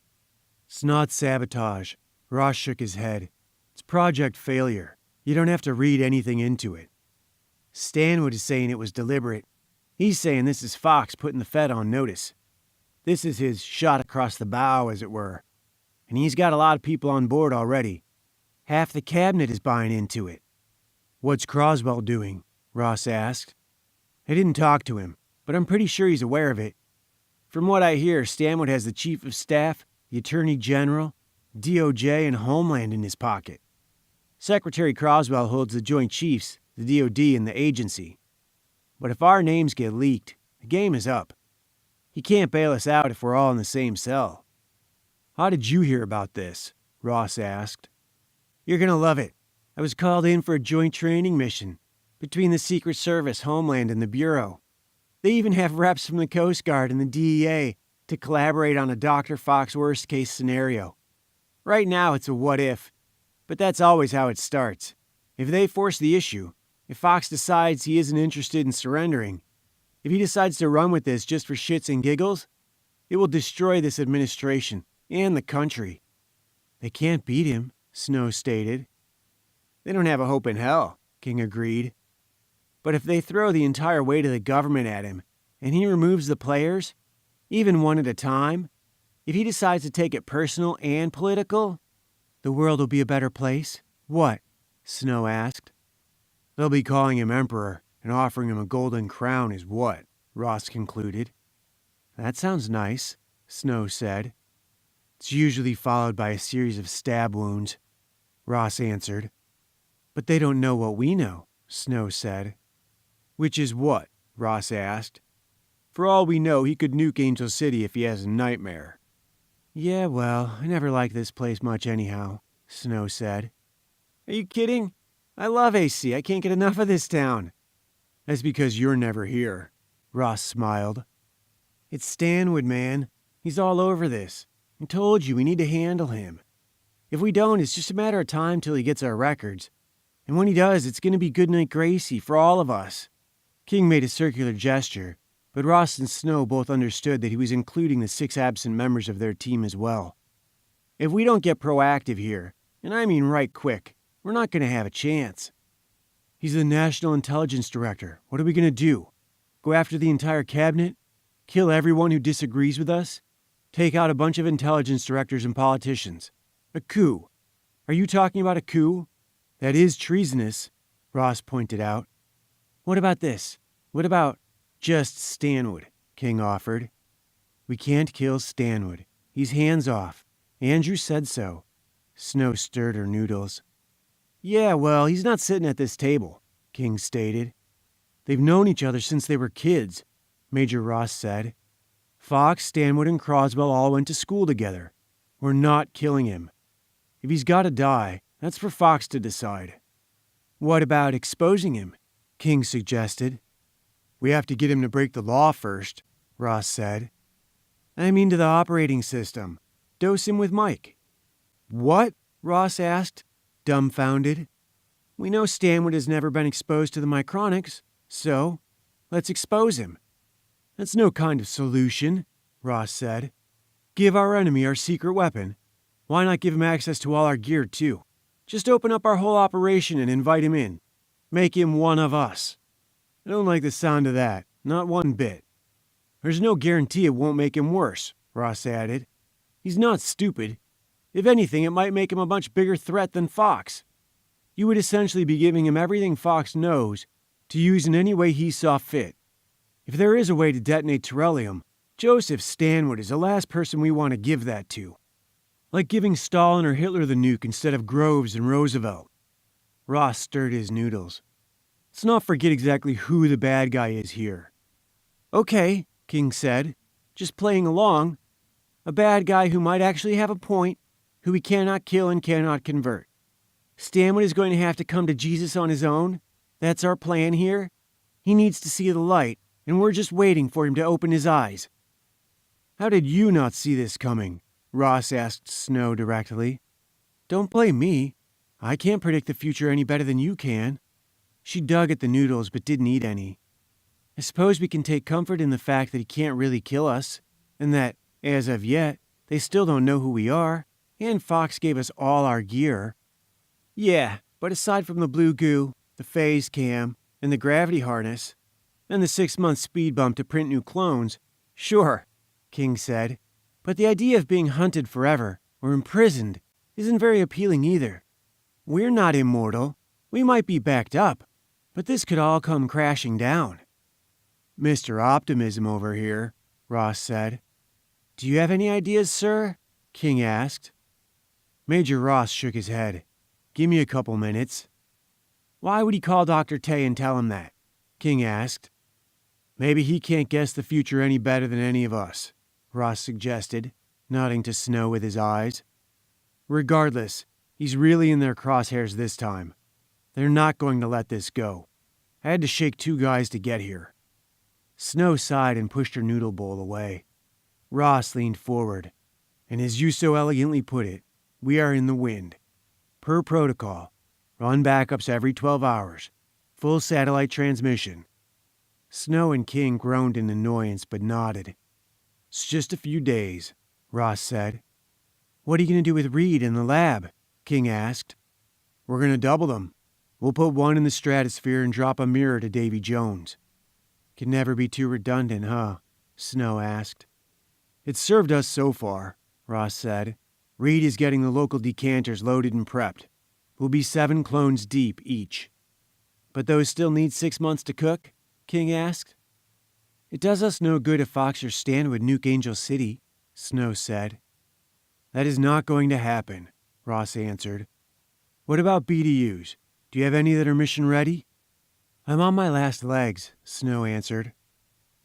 "It's not sabotage." Ross shook his head. "It's project failure. You don't have to read anything into it. Stanwood is saying it was deliberate. He's saying this is Fox putting the Fed on notice. This is his shot across the bow, as it were. And he's got a lot of people on board already. Half the cabinet is buying into it." "What's Croswell doing?" Ross asked. "I didn't talk to him, but I'm pretty sure he's aware of it. From what I hear, Stanwood has the Chief of Staff, the Attorney General, DOJ, and Homeland in his pocket. Secretary Croswell holds the Joint Chiefs, the DOD, and the agency. But if our names get leaked, the game is up. He can't bail us out if we're all in the same cell." "How did you hear about this?" Ross asked. "You're gonna love it. I was called in for a joint training mission between the Secret Service, Homeland, and the Bureau. They even have reps from the Coast Guard and the DEA to collaborate on a Dr. Fox worst-case scenario. Right now, it's a what-if, but that's always how it starts. If they force the issue, if Fox decides he isn't interested in surrendering, if he decides to run with this just for shits and giggles, it will destroy this administration and the country." "They can't beat him," Snow stated. "They don't have a hope in hell," King agreed. "But if they throw the entire weight of the government at him, and he removes the players, even one at a time, if he decides to take it personal and political, the world will be a better place." "What?" Snow asked. "They'll be calling him emperor and offering him a golden crown is what," Ross concluded. "That sounds nice," Snow said. "It's usually followed by a series of stab wounds," Ross answered. "But they don't know what we know," Snow said. "Which is what?" Ross asked. "For all we know, he could nuke Angel City if he has a nightmare." "Yeah, well, I never liked this place much anyhow," Snow said. "Are you kidding? I love AC. I can't get enough of this town." "That's because you're never here," Ross smiled. "It's Stanwood, man. He's all over this. I told you we need to handle him. If we don't, it's just a matter of time till he gets our records. And when he does, it's going to be goodnight Gracie for all of us." King made a circular gesture, but Ross and Snow both understood that he was including the 6 absent members of their team as well. "If we don't get proactive here, and I mean right quick, we're not going to have a chance. He's the National Intelligence Director. What are we going to do? Go after the entire cabinet? Kill everyone who disagrees with us? Take out a bunch of intelligence directors and politicians? A coup? Are you talking about a coup? That is treasonous," Ross pointed out. "What about this? What about just Stanwood?" King offered. "We can't kill Stanwood. He's hands off. Andrew said so." Snow stirred her noodles. "Yeah, well, he's not sitting at this table," King stated. "They've known each other since they were kids," Major Ross said. "Fox, Stanwood, and Croswell all went to school together. We're not killing him. If he's got to die, that's for Fox to decide." "What about exposing him?" King suggested. "We have to get him to break the law first," Ross said. "I mean to the operating system. Dose him with Mike." "What?" Ross asked, dumbfounded. "We know Stanwood has never been exposed to the micronics, so let's expose him." "That's no kind of solution," Ross said. "Give our enemy our secret weapon. Why not give him access to all our gear, too? Just open up our whole operation and invite him in. Make him one of us." "I don't like the sound of that, not one bit." There's no guarantee it won't make him worse, Ross added. He's not stupid. If anything, it might make him a much bigger threat than Fox. You would essentially be giving him everything Fox knows to use in any way he saw fit. If there is a way to detonate Terrellium, Joseph Stanwood is the last person we want to give that to. Like giving Stalin or Hitler the nuke instead of Groves and Roosevelt. Ross stirred his noodles. Let's not forget exactly who the bad guy is here. Okay, King said. Just playing along. A bad guy who might actually have a point, who we cannot kill and cannot convert. Stanwood is going to have to come to Jesus on his own. That's our plan here. He needs to see the light, and we're just waiting for him to open his eyes. How did you not see this coming? Ross asked Snow directly. Don't blame me. I can't predict the future any better than you can. She dug at the noodles but didn't eat any. I suppose we can take comfort in the fact that he can't really kill us, and that, as of yet, they still don't know who we are, and Fox gave us all our gear. Yeah, but aside from the blue goo, the phase cam, and the gravity harness, and the 6-month speed bump to print new clones, sure, King said, but the idea of being hunted forever, or imprisoned, isn't very appealing either. We're not immortal. We might be backed up, but this could all come crashing down. Mr. Optimism over here, Ross said. Do you have any ideas, sir? King asked. Major Ross shook his head. Give me a couple minutes. Why would he call Dr. Tay and tell him that? King asked. Maybe he can't guess the future any better than any of us, Ross suggested, nodding to Snow with his eyes. Regardless, he's really in their crosshairs this time. They're not going to let this go. I had to shake 2 guys to get here. Snow sighed and pushed her noodle bowl away. Ross leaned forward. And as you so elegantly put it, we are in the wind. Per protocol, run backups every 12 hours. Full satellite transmission. Snow and King groaned in annoyance but nodded. It's just a few days, Ross said. What are you going to do with Reed in the lab? King asked. We're going to double them. We'll put one in the stratosphere and drop a mirror to Davy Jones. Can never be too redundant, huh? Snow asked. It's served us so far, Ross said. Reed is getting the local decanters loaded and prepped. We'll be 7 clones deep each. But those still need 6 months to cook? King asked. It does us no good if Fox or Stan would nuke Angel City, Snow said. That is not going to happen, Ross answered. What about BDUs? Do you have any that are mission ready? I'm on my last legs, Snow answered.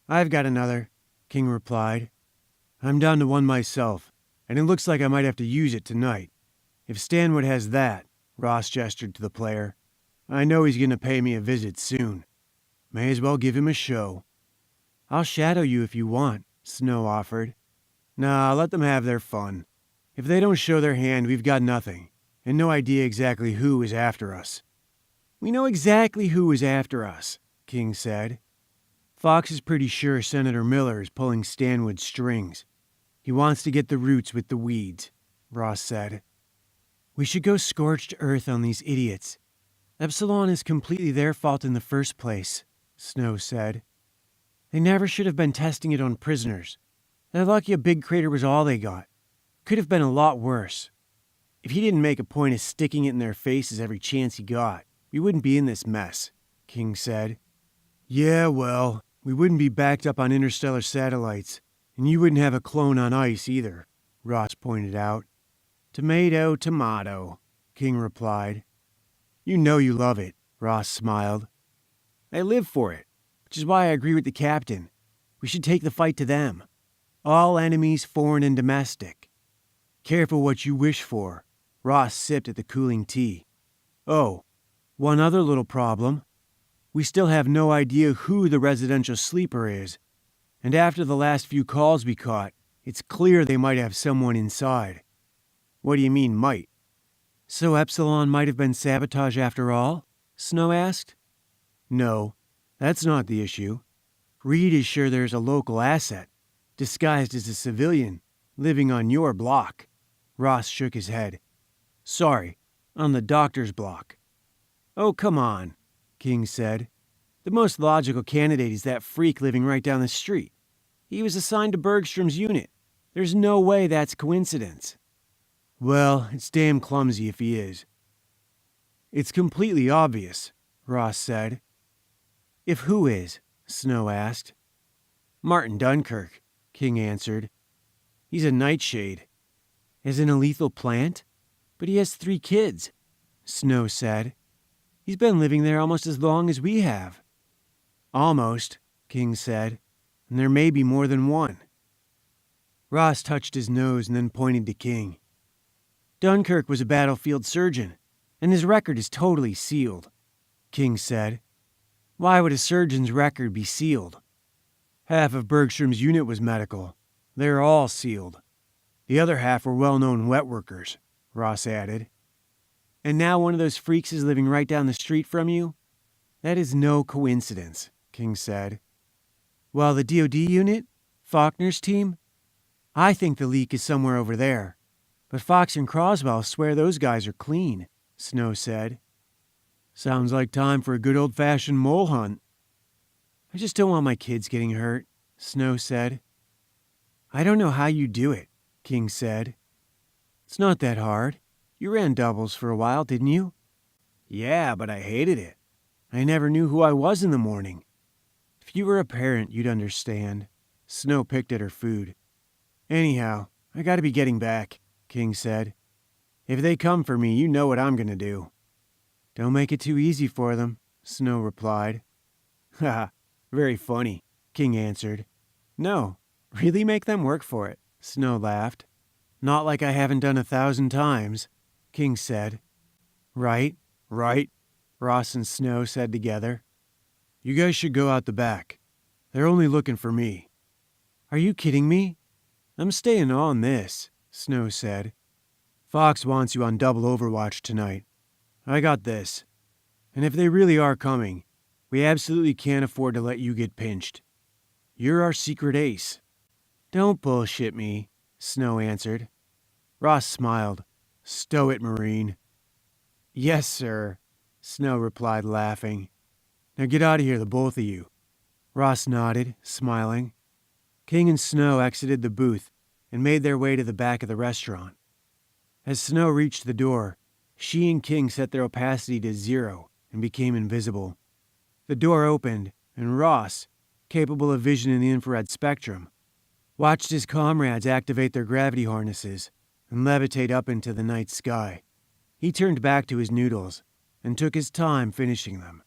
I've got another, King replied. I'm down to one myself, and it looks like I might have to use it tonight. If Stanwood has that, Ross gestured to the player, I know he's going to pay me a visit soon. May as well give him a show. I'll shadow you if you want, Snow offered. Nah, let them have their fun. If they don't show their hand, we've got nothing, and no idea exactly who is after us. We know exactly who is after us, King said. Fox is pretty sure Senator Miller is pulling Stanwood's strings. He wants to get the roots with the weeds, Ross said. We should go scorched earth on these idiots. Epsilon is completely their fault in the first place, Snow said. They never should have been testing it on prisoners. They're lucky a big crater was all they got. Could have been a lot worse. If he didn't make a point of sticking it in their faces every chance he got, we wouldn't be in this mess, King said. Yeah, well, we wouldn't be backed up on interstellar satellites, and you wouldn't have a clone on ice either, Ross pointed out. Tomato, tomato, King replied. You know you love it, Ross smiled. I live for it, which is why I agree with the captain. We should take the fight to them. All enemies, foreign and domestic. Careful what you wish for. Ross sipped at the cooling tea. Oh, one other little problem. We still have no idea who the residential sleeper is, and after the last few calls we caught, it's clear they might have someone inside. What do you mean, might? So Epsilon might have been sabotage after all? Snow asked. No, that's not the issue. Reed is sure there's a local asset, disguised as a civilian, living on your block. Ross shook his head. Sorry, on the doctor's block. Oh, come on, King said. The most logical candidate is that freak living right down the street. He was assigned to Bergstrom's unit. There's no way that's coincidence. Well, it's damn clumsy if he is. It's completely obvious, Ross said. If who is? Snow asked. Martin Dunkirk, King answered. He's a nightshade. As in a lethal plant? But he has 3 kids, Snow said. He's been living there almost as long as we have. Almost, King said, and there may be more than one. Ross touched his nose and then pointed to King. Dunkirk was a battlefield surgeon, and his record is totally sealed, King said. Why would a surgeon's record be sealed? Half of Bergstrom's unit was medical. They're all sealed. The other half were well-known wet workers, Ross added. And now one of those freaks is living right down the street from you? That is no coincidence, King said. While the DoD unit? Faulkner's team? I think the leak is somewhere over there. But Fox and Croswell swear those guys are clean, Snow said. Sounds like time for a good old-fashioned mole hunt. I just don't want my kids getting hurt, Snow said. I don't know how you do it, King said. It's not that hard. You ran doubles for a while, didn't you? Yeah, but I hated it. I never knew who I was in the morning. If you were a parent, you'd understand. Snow picked at her food. Anyhow, I gotta be getting back, King said. If they come for me, you know what I'm gonna do. Don't make it too easy for them, Snow replied. Haha, very funny, King answered. No, really make them work for it, Snow laughed. Not like I haven't done 1,000 times, King said. Right, Ross and Snow said together. You guys should go out the back. They're only looking for me. Are you kidding me? I'm staying on this, Snow said. Fox wants you on double overwatch tonight. I got this. And if they really are coming, we absolutely can't afford to let you get pinched. You're our secret ace. Don't bullshit me, Snow answered. Ross smiled. Stow it, Marine. Yes, sir, Snow replied, laughing. Now get out of here, the both of you. Ross nodded, smiling. King and Snow exited the booth and made their way to the back of the restaurant. As Snow reached the door, she and King set their opacity to 0 and became invisible. The door opened, and Ross, capable of vision in the infrared spectrum, watched his comrades activate their gravity harnesses and levitate up into the night sky. He turned back to his noodles and took his time finishing them.